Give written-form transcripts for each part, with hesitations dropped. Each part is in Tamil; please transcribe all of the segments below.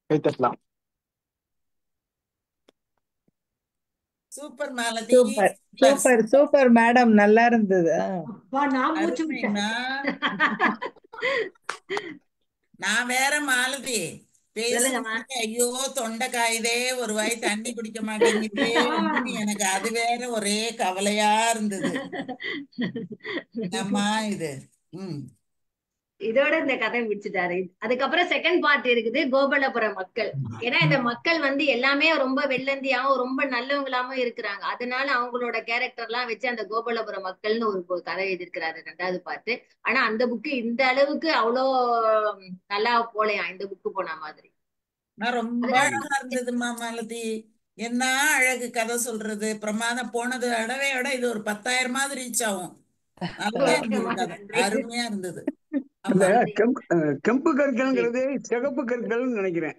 கைத்தட்டலாம். Super Malathi. Super super super super madam, நல்லா இருந்தது. அப்பா நான் மூச்சு விட்டேன். அருமைமா. நான் வேற மாலதி சொல்லுங்கம்மா. பேசுறதுக்கு ஐயோ தொண்டை காயுதே, ஒரு வாய் தண்ணி குடிக்க மாட்டேங்குதே அப்படின்னு எனக்கு அது வேற ஒரே கவலையா இருந்தது. என்னம்மா இது? ம். இதோட இந்த கதை முடிச்சுட்டாரு. அதுக்கப்புறம் செகண்ட் பார்ட் இருக்குது, கோபாலபுரம் மக்கள். ஏன்னா இந்த மக்கள் வந்து எல்லாமே ரொம்ப வெள்ளந்தியாவும் ரொம்ப நல்லவங்களாவும் இருக்கிறாங்க. அதனால அவங்களோட கேரக்டர் எல்லாம் வச்சு அந்த கோபாலபுரம் மக்கள்னு ஒரு கதை எழுதியிருக்கிறாரு, 2வது பார்ட். ஆனா அந்த புக்கு இந்த அளவுக்கு அவ்வளோ நல்லா போலையா, இந்த புக்கு போன மாதிரி. நான் ரொம்ப அதனால அழகா இருந்ததுமா மாலதி. என்ன அழகு கதை சொல்றது, பிரமாதம். போனது தடவையோட இது ஒரு 10,000 ரீச் ஆகும். நல்லா இருந்தது சரிங்கம்மா, கதை, நன்றி. அருமையா இருந்தது. அந்த ஆமா. நன்றி. கெம்பு கற்கள்ங்கிறது சிகப்பு கற்கள்னு நினைக்கிறேன்.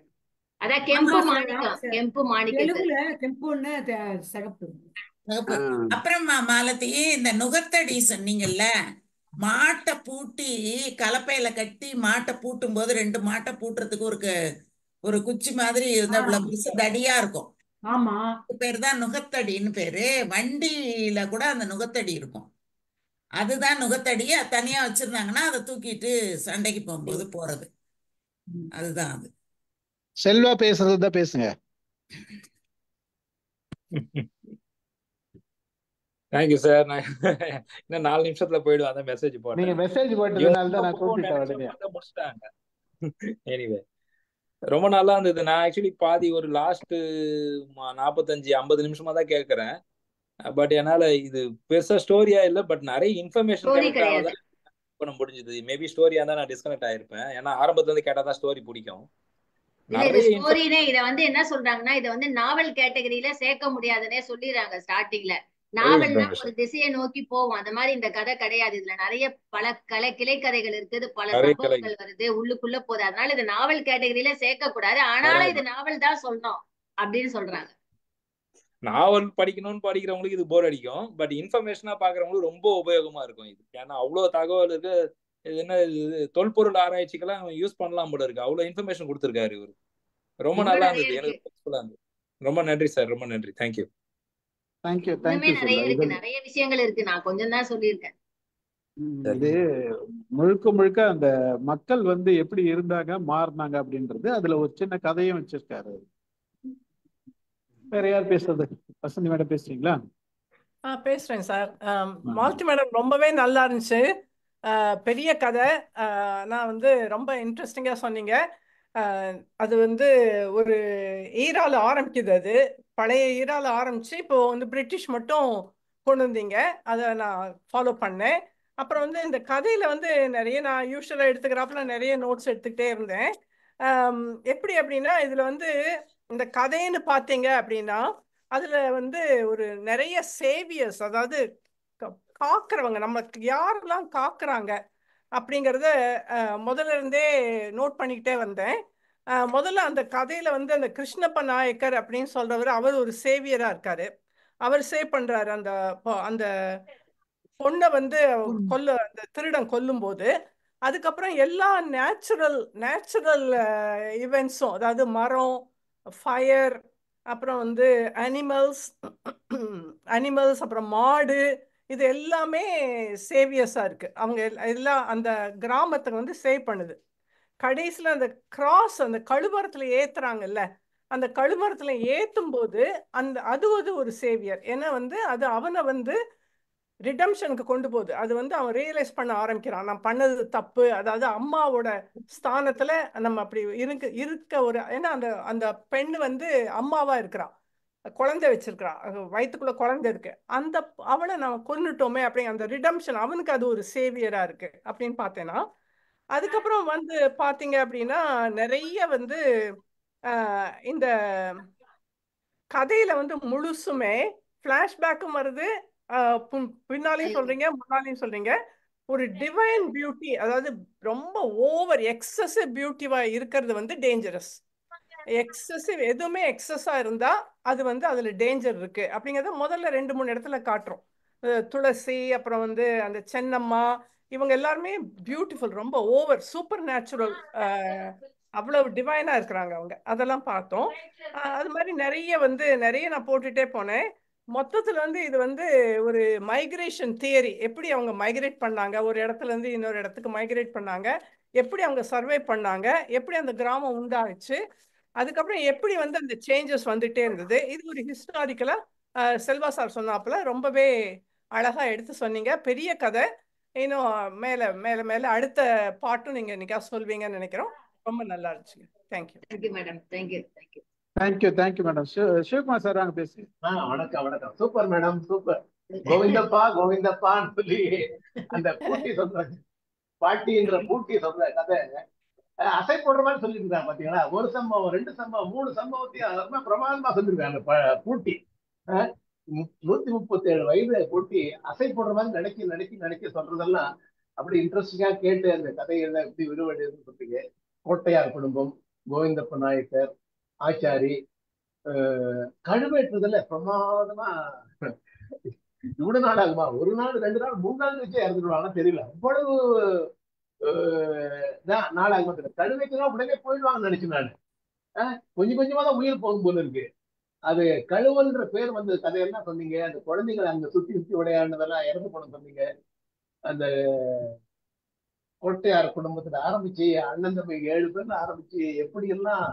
அதான் ஆமா, கெம்பு மாணிக்கம், கெம்பு மாணிக்கத்து. தெலுங்குல கெம்புன்னு சிகப்பு. சிகப்பு. ஆ. அப்புறமா மாலதி, இந்த நுகத்தடி சொன்னீங்கல்ல, மாட்டை பூட்டி கலப்பையில கட்டி மாட்டை பூட்டும் போது 2 மாட்டை பூட்டுறதுக்கு ஒரு குச்சி மாதிரி இருந்தா இவ்வளவு பெருசு தடியா இருக்கும். ஆமா, அதுக்கு பேரு தான் நுகத்தடின்னு பேரு. வண்டியில கூட அந்த நுகத்தடி இருக்கும். அதுதான் நுகத்தடி. அது தனியா வச்சிருந்தாங்கன்னா அதை தூக்கிட்டு சண்டைக்கு போகும்போது போறது. அதுதான் அது. செல்வா பேசுறது தான் பேசுங்க. Thank you sir. நான் இன்னும் 4 நிமிஷத்துல போயிடுவேன், அதான் மெசேஜ் நீங்க போட்டேன். மெசேஜ் போட்டதுனால தான் நான் கூப்பிட்டேன் உடனே. முடிச்சிட்டாங்க. எனிவே ரொம்ப நல்லா இருந்தது. நான் ஆக்சுவலி பாதி ஒரு லாஸ்ட் 45-50 நிமிஷமா தான் கேட்கறேன். பட் என்னால இது பெருசா ஸ்டோரியா இல்ல, பட் நிறைய இன்ஃபர்மேஷன் ஸ்டோரி கலெக்ட் கிடையாது. ஆனதான் பண்ண முடிஞ்சது. மேபி ஸ்டோரியா தான் நான் டிஸ்கனெக்ட் ஆயிருப்பேன். ஏன்னா ஆரம்பத்துல இருந்து கேட்டாதான் ஸ்டோரி பிடிக்கும். இல்ல இது நிறைய ஸ்டோரினே, இத வந்து என்ன சொல்றாங்கன்னா, இத வந்து நாவல் கேட்டகரியில சேர்க்க முடியாதுன்னே சொல்லிடுறாங்க ஸ்டார்டிங்ல. நாவல்னா ஒரு திசையை நோக்கி போவோம், அந்த மாதிரி இந்த கதை கிடையாது. இதுல நிறைய பல கிளை கதைகள் இருக்குது, பல நிறைய கலை சம்பவங்கள் வருது, உள்ளுக்குள்ள போகுது. அதனால இது நாவல் கேட்டகரியில சேர்க்க கூடாது, ஆனாலும் இது நாவல் தான் சொல்லணும் அப்படின்னு சொல்றாங்க. நாவல் படிக்கணும்னு படிக்கிறவங்களுக்கு இது போர் அடிக்கும், பட் இன்ஃபர்மேஷனா பாக்குறவங்களுக்கு ரொம்ப உபயோகமா இருக்கும் இது. ஏன்னா அவ்வளவு தகவல் இருக்கு. இது என்ன இது தொல்பொருள் ஆராய்ச்சிக்கெல்லாம் யூஸ் பண்ணலாம் போல இருக்கு. அவ்வளவு இன்ஃபர்மேஷன் கொடுத்திருக்காரு இவரு. ரொம்ப இன்னும் நல்லா நிறைய இருந்தது, இருக்கு, எனக்கு யூஸ்ஃபுல்லா இருந்தது. ரொம்ப நன்றி சார், ரொம்ப நன்றி. தேங்க்யூ. தேங்க்யூ இன்னுமே தேங்க்யூ நிறைய செல்வா. இருக்கு, நிறைய விஷயங்கள் இருக்கு. நான் கொஞ்சம் தான் சொல்லியிருக்கேன். இது முழுக்க முழுக்க அந்த மக்கள் வந்து எப்படி இருந்தாங்க மாறினாங்க அப்படின்றது அதுல ஒரு சின்ன கதையும் வச்சிருக்காரு. வேற யார் பேசுறது? வசந்தி மேடம் பேசுறீங்களா? பேசுறேன் சார். மால்டி மேடம் ரொம்பவே நல்லா இருந்துச்சு. பெரிய கதை. நான் வந்து ரொம்ப இன்ட்ரெஸ்டிங்காக சொன்னீங்க. அது வந்து ஒரு ஈரால ஆரம்பிக்குது. அது பழைய ஈரால ஆரம்பிச்சு இப்போ வந்து பிரிட்டிஷ் மட்டும் கொண்டு வந்தீங்க. அதை நான் ஃபாலோ பண்ணேன். அப்புறம் வந்து இந்த கதையில வந்து நிறைய நான் யூஸ்வலாக எடுத்துக்கிறாப்புல நிறைய நோட்ஸ் எடுத்துக்கிட்டே இருந்தேன். எப்படி அப்படின்னா இதுல வந்து இந்த கதைன்னு பார்த்தீங்க அப்படின்னா அதுல வந்து ஒரு நிறைய சேவியர்ஸ், அதாவது காக்குறவங்க, நமக்கு யாரெல்லாம் காக்குறாங்க அப்படிங்கிறத முதல்ல இருந்தே நோட் பண்ணிக்கிட்டே வந்தேன். முதல்ல அந்த கதையில வந்து அந்த கிருஷ்ணப்ப நாயக்கர் அப்படின்னு சொல்றவர், அவர் ஒரு சேவியரா இருக்காரு. அவர் சேவ் பண்றாரு அந்த அந்த பொண்ணை வந்து அந்த திருடன் கொல்லும் போது. அதுக்கப்புறம் எல்லா நேச்சுரல் நேச்சுரல் ஈவெண்ட்ஸும், அதாவது மரம், ஃபயர், அப்புறம் வந்து அனிமல்ஸ் அனிமல்ஸ், அப்புறம் மாடு, இது எல்லாமே சேவியர்ஸாக இருக்கு. அவங்க எல்லாம் அந்த கிராமத்தை வந்து சேவ் பண்ணுது. கடைசியில் அந்த கிராஸ் அந்த கழுமரத்தில் ஏத்துறாங்கல்ல, அந்த கழுமரத்தில் ஏற்றும் போது அது ஒரு சேவியர். ஏன்னா வந்து அது அவனை வந்து ரிடம்ஷனுக்கு கொண்டு போகுது. அது வந்து அவன் ரியலைஸ் பண்ண ஆரம்பிக்கிறான், நான் பண்ணது தப்பு. அதாவது அம்மாவோட ஸ்தானத்துல நம்ம அப்படி இருக்க ஒரு, ஏன்னா அந்த அந்த பெண் வந்து அம்மாவா இருக்கிறான், குழந்தை வச்சிருக்கிறான், வயிற்றுக்குள்ள குழந்தை இருக்கு. அந்த அவளை நம்ம கொன்னுட்டோமே அப்படி அந்த ரிடம்ஷன் அவனுக்கு அது ஒரு சேவியரா இருக்கு அப்படின்னு பார்த்தேன்னா. அதுக்கப்புறம் வந்து பார்த்தீங்க அப்படின்னா நிறைய வந்து இந்த கதையில வந்து முழுசுமே ஃப்ளாஷ்பேக்கும் வருது. பின்னாலையும் சொல்றீங்க, முன்னாலையும் சொல்றீங்க. ஒரு டிவைன் பியூட்டி, அதாவது ரொம்ப ஓவர் எக்ஸசிவ் பியூட்டிவா இருக்கிறது வந்து டேஞ்சரஸ். எக்ஸசிவ் எதுவுமே எக்ஸஸா இருந்தா அது வந்து அதுல டேஞ்சர் இருக்கு அப்படிங்கறத முதல்ல 2-3 இடத்துல காட்டுறோம். துளசி, அப்புறம் வந்து அந்த சென்னம்மா, இவங்க எல்லாருமே பியூட்டிஃபுல், ரொம்ப ஓவர் சூப்பர் நேச்சுரல் அவ்வளவு டிவைனா இருக்கிறாங்க அவங்க. அதெல்லாம் பார்த்தோம். அது மாதிரி நிறைய நான் போட்டுட்டே போனேன். மொத்தத்துல இது ஒரு மைக்ரேஷன் தியரி, எப்படி அவங்க மைக்ரேட் பண்ணாங்க, ஒரு இடத்துல இருந்து இன்னொரு இடத்துக்கு மைக்ரேட் பண்ணாங்க, எப்படி அவங்க சர்வே பண்ணாங்க, எப்படி அந்த கிராமம் உண்டாச்சு, அதுக்கப்புறம் எப்படி அந்த சேஞ்சஸ் வந்துட்டே இருந்தது. இது ஒரு ஹிஸ்டாரிக்கலா செல்வா சார் சொன்னாப்புல ரொம்பவே அழகா எடுத்து சொன்னீங்க. பெரிய கதை. இன்னும் மேல மேல மேல அடுத்த பாட்டும் நீங்க இன்னைக்கா சொல்வீங்கன்னு நினைக்கிறோம். ரொம்ப நல்லா இருந்துச்சுங்க. Thank you. Thank you madam. Thank you. Thank you madam. Sivakumar sir வாங்க பேசி. வணக்கம். Super madam, super. கோவிந்தப்பான்னு சொல்லி அந்த பூட்டி சொல்ற பாட்டின்ற பூட்டி சொல்ற கதை அசை போடுற மாதிரி சொல்லியிருக்காங்க. பாத்தீங்களா, ஒரு சம்பவம், 2 சம்பவம், 3 சம்பவத்தையும் ரொம்ப பிரமாதமா சொல்லியிருக்காங்க. பூட்டி 137 வயது பூட்டி அசை போடுற மாதிரி நினைக்க சொல்றதெல்லாம் அப்படி இன்ட்ரெஸ்டிங்கா கேட்டு அந்த கதைகளை எப்படி விடுவடைன்னு சொல்றீங்க. கோட்டையார் குடும்பம், கோவிந்தப்ப நாயக்கர், ஆச்சாரி, கழுவேற்றுதல பிரமாதமா. இவ்வளவு நாள் ஆகுமா? 1 நாள் 2 நாள் 3 நாள் வச்சு இறந்துடுவாங்க, தெரியல. அவ்வளவு நாள் ஆகுமா தெரியல. கழுவைக்குதான் உடனே போயிடுவாங்கன்னு நினைச்சு நான் கொஞ்சம் கொஞ்சமா தான் உயிர் போகும் போல இருக்கு. அது கழுவன்ற பேர் கதையெல்லாம் சொன்னீங்க. அந்த குழந்தைங்களை அங்க சுத்தி விளையாடுனதெல்லாம் இறந்து போன சொன்னீங்க. அந்த கோட்டையார் குடும்பத்துல ஆரம்பிச்சு அண்ணன் தம்பி 7 பேர்ல ஆரம்பிச்சு எப்படி எல்லாம்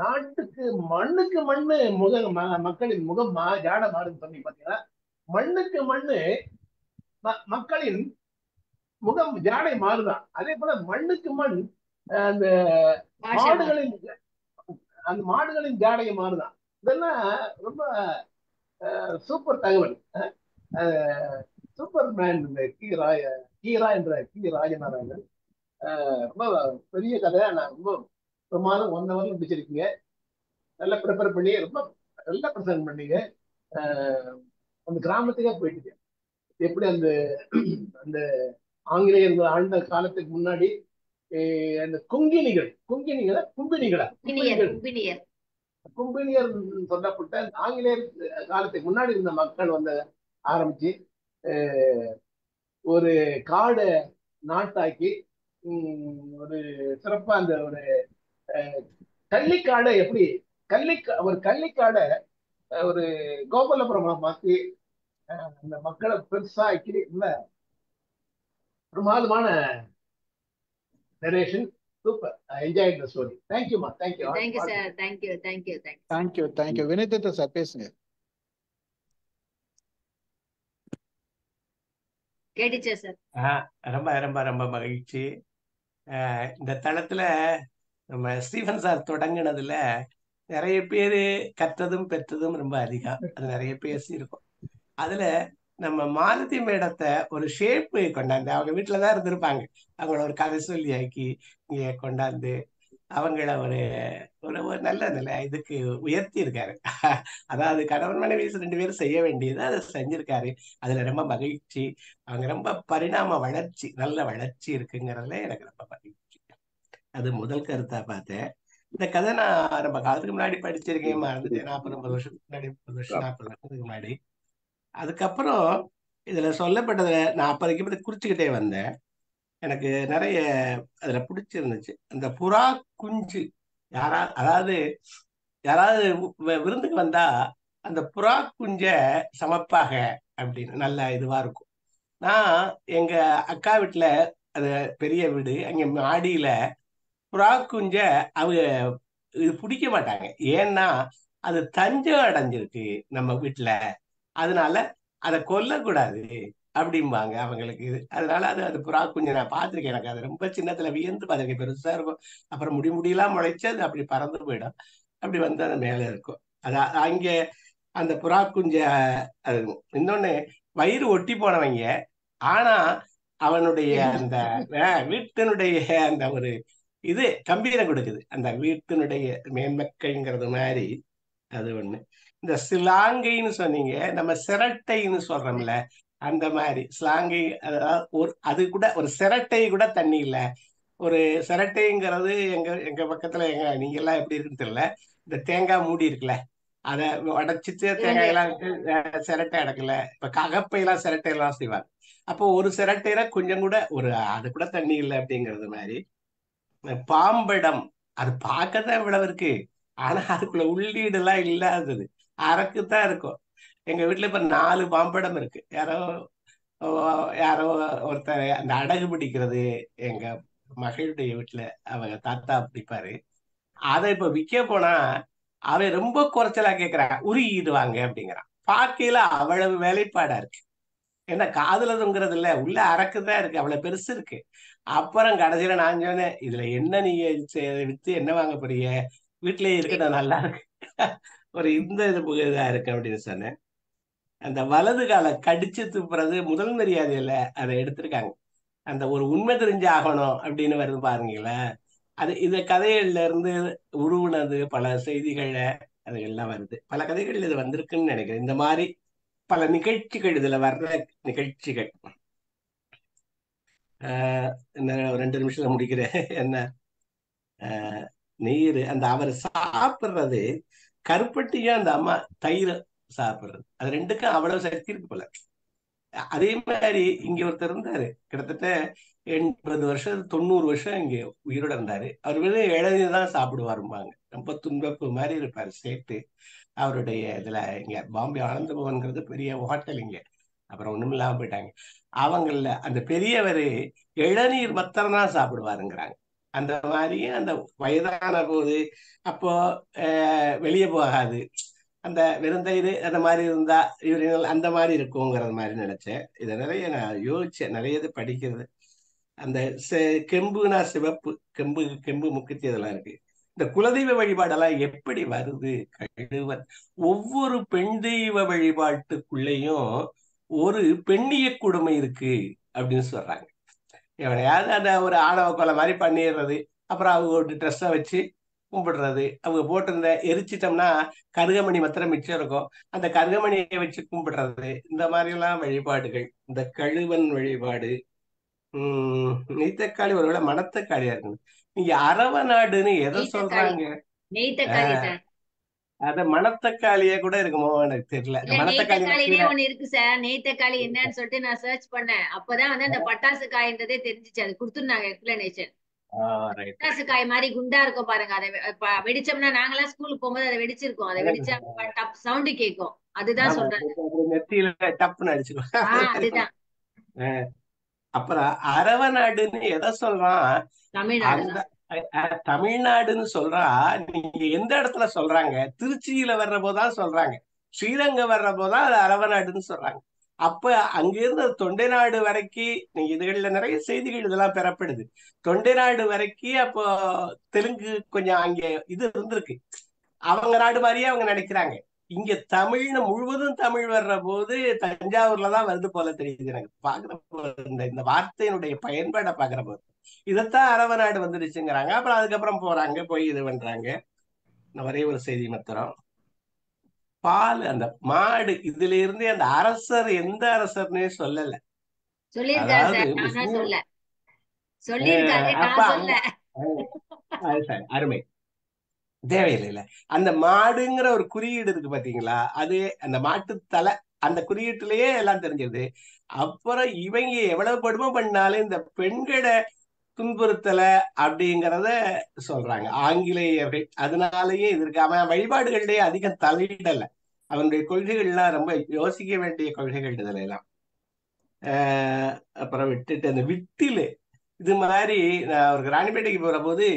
நாட்டுக்கு மண்ணுக்கு மண்ணு மக்களின் முகம் ஜாட மாறுன்னு சொன்னீங்க. பாத்தீங்கன்னா, மண்ணுக்கு மண்ணு மக்களின் முகம் ஜாடை மாறுதான். அதே போல மண்ணுக்கு மண் அந்த மாடுகளின் ஜாடையை மாறுதான். இதெல்லாம் ரொம்ப சூப்பர் தகவல். சூப்பர் மேன் கீரா என்ற கி ராஜநாராயணன். ரொம்ப பெரிய கதை. நான் ரொம்ப பிரமாதம் 1 hour முடிச்சிருக்கீங்க. நல்லா ப்ரிப்பேர் பண்ணி ரொம்ப நல்லா ப்ரெசென்ட் பண்ணீங்க. அந்த கிராமத்துக்கே போயிட்டு எப்படி அந்த ஆங்கிலேயர்கள் ஆண்ட காலத்துக்கு முன்னாடி அந்த கும்பினியர் சொல்லப்பட்ட ஆங்கிலேயர் காலத்துக்கு முன்னாடி இருந்த மக்கள் ஆரம்பிச்சு ஒரு காடை நாட்டாக்கி ஒரு சிறப்பா அந்த ஒரு கள்ளிக்காடை எப்படி ஒரு கள்ளிக்காடை ஒரு கோபாலபுரம் மாத்தி அந்த மக்களை பெருசா ஆக்கி இல்ல பிரமாதமான narration. Super. I enjoyed the story. Thank you, ma. Thank you. Thank you, sir. Thank you. Vineeth sir பேசுங்க. கேட்டுச்சா சார்? ரொம்ப ரொம்ப ரொம்ப மகிழ்ச்சி. இந்த தளத்துல நம்ம ஸ்டீஃபன் சார் தொடங்கினதுல நிறைய பேரு கற்றதும் பெற்றதும் ரொம்ப அதிகம். அது நிறைய பேசியிருக்கோம். அதுல நம்ம மாலதி மேடத்தை ஒரு ஷேப்பு கொண்டாந்து, அவங்க வீட்டுலதான் இருந்திருப்பாங்க, அவங்கள ஒரு கதை சொல்லி ஆக்கி இங்க கொண்டாந்து அவங்கள ஒரு ஒரு நல்ல நல்ல இதுக்கு உயர்த்தி இருக்காரு. அதாவது கணவன் மனைவி 2 பேரும் செய்ய வேண்டியது அதை செஞ்சிருக்காரு. அதுல ரொம்ப மகிழ்ச்சி. அவங்க ரொம்ப பரிணாம வளர்ச்சி, நல்ல வளர்ச்சி இருக்குங்கிறதுல எனக்கு ரொம்ப மகிழ்ச்சி. அது முதல் கருத்தா பார்த்தேன். இந்த கதை நான் ரொம்ப காலத்துக்கு முன்னாடி படிச்சிருக்கேன், மறந்துட்டேன். 40-50 வருஷத்துக்கு முன்னாடி, 30 வருஷம் 40 வருஷத்துக்கு முன்னாடி. அதுக்கப்புறம் இதுல சொல்லப்பட்டதை நான் அப்போதைக்கு குறிச்சுக்கிட்டே வந்தேன். எனக்கு நிறைய அதுல பிடிச்சிருந்துச்சு. அந்த புறா குஞ்சு அதாவது யாராவது விருந்துக்கு வந்தா அந்த புறா குஞ்ச சமைப்பாக அப்படின்னு நல்ல இதுவா இருக்கும். நான் எங்க அக்கா வீட்டுல, அது பெரிய வீடு, அங்க மாடியில புறா குஞ்ச அவங்க இது பிடிக்க மாட்டாங்க. ஏன்னா அது தஞ்சம் அடைஞ்சிருக்கு நம்ம வீட்டுல, அதனால அதை கொல்லக்கூடாது அப்படிம்பாங்க அவங்களுக்கு. அதனால அது புறா குஞ்சு நான் பார்த்திருக்கேன். எனக்கு அது ரொம்ப சின்னத்துல வியந்து பார்த்திருக்கேன். பெருசா இருக்கும், அப்புறம் முடியெல்லாம் முளைச்சு அது அப்படி பறந்து போயிடும், அப்படி அது மேல இருக்கும். அங்க அந்த புறா குஞ்ச அது இன்னொன்னு வயிறு ஒட்டி போனவங்க, ஆனா அவனுடைய அந்த வீட்டினுடைய அந்த ஒரு இது கம்பீரம் கொடுக்குது, அந்த வீட்டினுடைய மேன்மக்கைங்கிறது மாதிரி. அது ஒண்ணு. இந்த சிலாங்கைன்னு சொன்னீங்க, நம்ம சிரட்டைன்னு சொல்றோம்ல, அந்த மாதிரி ஸ்லாங்கை. அதாவது அது கூட ஒரு சிரட்டை கூட தண்ணி இல்ல. ஒரு சிரட்டைங்கிறது எங்க பக்கத்துல நீங்க எல்லாம் எப்படி இருக்குன்னு தெரியல, இந்த தேங்காய் மூடி இருக்குல்ல, அதை உடைச்சிட்டு தேங்காய் எல்லாம் சிரட்டை அடக்கல. இப்ப ககப்பையெல்லாம் சிரட்டை எல்லாம் செய்வாங்க. அப்போ ஒரு சிரட்டையில கொஞ்சம் கூட அது கூட தண்ணி இல்லை அப்படிங்கிறது மாதிரி. பாம்படம். அது பார்க்கத்தான் இவ்வளவு இருக்கு, ஆனா அதுக்குள்ள உள்ளீடு எல்லாம் இல்லாதது, அரக்குத்தான் இருக்கும். எங்க வீட்டுல இப்ப 4 பாம்படம் இருக்கு. யாரோ ஒருத்தர் அந்த அடகு பிடிக்கிறது எங்க மகளுடைய வீட்டுல அவங்க தாத்தா பிடிப்பாரு. அதை இப்ப விற்க போனா அவன் ரொம்ப குறைச்சலா கேட்கிறான், உருகிடுவாங்க அப்படிங்கிறான். பார்க்கையில அவ்வளவு வேலைப்பாடா இருக்கு. ஏன்னா காதுல தொங்குறது இல்ல, உள்ள அரக்குதான் இருக்கு, அவ்வளவு பெருசு இருக்கு. அப்புறம் கடைசியில நான் சொன்னேன், இதுல என்ன நீங்க வித்து என்ன வாங்க போறீங்க, வீட்டிலேயே இருக்கட்டும், நல்லா இருக்கு. ஒரு இந்த இதா இருக்கு அப்படின்னு சொன்னேன். அந்த வலது காலை கடிச்சு துப்புறது முதல் மரியாதையில அதை எடுத்திருக்காங்க. அந்த ஒரு உண்மை தெரிஞ்சு ஆகணும் அப்படின்னு வருது பாருங்களேன். அது இந்த கதைகள்ல இருந்து உருவுனது பல செய்திகள்ல அது எல்லாம் வருது. பல கதைகள் இது வந்திருக்குன்னு நினைக்கிறேன். இந்த மாதிரி பல நிகழ்ச்சிகள் இதுல வர்ற நிகழ்ச்சிகள். இன்னும் 2 நிமிஷத்துல முடிக்கிறேன். என்ன நீர் அந்த அவர் சாப்பிடுறது, கருப்பட்டியும் அந்த அம்மா தயிர் சாப்பிடுறது, அது ரெண்டுக்கும் அவ்வளவு சக்தி இருக்கு போல. அதே மாதிரி இங்க ஒருத்தர் இருந்தாரு, கிட்டத்தட்ட 80 வருஷம் 90 வருஷம் இங்க உயிரோட இருந்தாரு. அவர் வெறும் இளநீர் தான் சாப்பிடுவாருப்பாங்க. ரொம்ப துன்பப்பு மாதிரி இருப்பாரு சேர்த்து. அவருடைய இதுல இங்க பாம்பே ஆனந்த பவன்கிறது பெரிய ஹோட்டல் இங்க, அப்புறம் ஒண்ணும் இல்லாம போயிட்டாங்க. அவங்கள அந்த பெரியவரு இளநீர் மாத்திரம் தான் சாப்பிடுவாருங்கிறாங்க. அந்த மாதிரி அந்த வயதான போது அப்போ வெளியே போகாது, அந்த வெறுந்தயிர் அந்த மாதிரி இருந்தா இவர்கள் அந்த மாதிரி இருக்குங்கிறது மாதிரி நினைச்சேன். இதை நிறைய நான் யோசிச்சேன், நிறைய இது படிக்கிறது. அந்த கெம்புனா சிவப்பு, கெம்பு முக்கியத்துவம் இதெல்லாம் இருக்கு. இந்த குலதெய்வ வழிபாடெல்லாம் எப்படி வருது? கழுவர் ஒவ்வொரு பெண் தெய்வ வழிபாட்டுக்குள்ளேயும் ஒரு பெண்ணிய கொடுமை இருக்கு அப்படின்னு சொல்றாங்க. எவனையாவது அந்த ஒரு ஆணவ கொலை மாதிரி பண்ணிடுறது, அப்புறம் அவங்க ஒரு ட்ரெஸ்ஸை வச்சு கும்பிடுறது, அவங்க போட்டிருந்த எரிச்சிட்டோம்னா கருகமணி மாத்திரம் மிச்சம் இருக்கும், அந்த கருகமணியை வச்சு கும்பிடுறது, இந்த மாதிரி எல்லாம் வழிபாடுகள். இந்த கழுவன் வழிபாடு. நெய்த்தக்காளி ஒருவேளை மணத்தக்காளியா இருக்கு. நீங்க அரவ நாடுன்னு எதை சொல்றாங்க? நெய்த்தக்காளி சார். அத மணத்தக்காளியே கூட இருக்குமோ எனக்கு தெரியல. நெய்த்தக்காளினே ஒண்ணு இருக்கு சார். நெய்த்தக்காளி என்னன்னு சொல்லிட்டு நான் சர்ச் பண்ணேன். அப்பதான் வந்து அந்த பட்டாசு காய்ன்றதே தெரிஞ்சிச்சு. அது கொடுத்துருந்தாங்க எக்ஸ்பிளனேஷன். பட்டாசு காய் மாதிரி குண்டா இருக்கும் பாருங்க, அதை வெடிச்சோம்னா நாங்கெல்லாம் ஸ்கூலுக்கு போகும்போது அதை வெடிச்சிருக்கோம். அதை வெடிச்சா சவுண்டு கேட்கும், அதுதான் சொல்றாங்க. நெத்தியில டப்புன்னு அடிச்சுக்கோ. அதுதான். அப்புறம் அரவ நாடுன்னு எதை சொல்றான்? தமிழ்நாடு. தமிழ்நாடுன்னு சொல்றா. நீங்க எந்த இடத்துல சொல்றாங்க? திருச்சியில வர்ற போதான் சொல்றாங்க, ஸ்ரீரங்கம் வர்ற போதான் அது அரவ நாடுன்னு சொல்றாங்க. அப்ப அங்கிருந்து தொண்டை நாடு வரைக்கும் நீங்க இதுகள்ல நிறைய செய்திகள் இதெல்லாம் பெறப்படுது. தொண்டை நாடு வரைக்கும் அப்போ தெலுங்கு கொஞ்சம் அங்க இது இருந்திருக்கு, அவங்க நாடு மாதிரியே அவங்க நினைக்கிறாங்க. இங்க தமிழ்னு முழுவதும் தமிழ் வர்ற போது தஞ்சாவூர்லதான் வருது போல தெரியுது எனக்கு பாக்குற போது. இந்த வார்த்தையினுடைய பயன்பாடை பாக்குற போது இதைத்தான் அரவ நாடு வந்துடுச்சுங்கிறாங்க. அப்புறம் அதுக்கப்புறம் போறாங்க, போய் இது பண்றாங்க. ஒரே ஒரு செய்தி மாத்திரம், பால் அந்த மாடு இதுல இருந்து அந்த அரசர் எந்த அரசர்னே சொல்லல. அதாவது அருமை தேவையில்லை. அந்த மாடுங்கிற ஒரு குறியீடு இருக்கு பாத்தீங்களா, அது அந்த மாட்டு தலை, அந்த குறியீட்டுலயே எல்லாம் தெரிஞ்சது. அப்புறம் இவங்க எவ்வளவு கொடுமை பண்ணாலும் இந்த பெண்களை துன்புறுத்தல அப்படிங்கிறத சொல்றாங்க ஆங்கிலேயர்கள். அதனாலயே இது இருக்கு. அவன் வழிபாடுகள்லயே அதிகம் தலையிடல, அவனுடைய கொள்கைகள்லாம் ரொம்ப யோசிக்க வேண்டிய கொள்கைகள் இதுல எல்லாம். அப்புறம் விட்டுட்டு அந்த விட்டிலு இது மாதிரி நான் ஒரு ராணிப்பேட்டைக்கு போற போது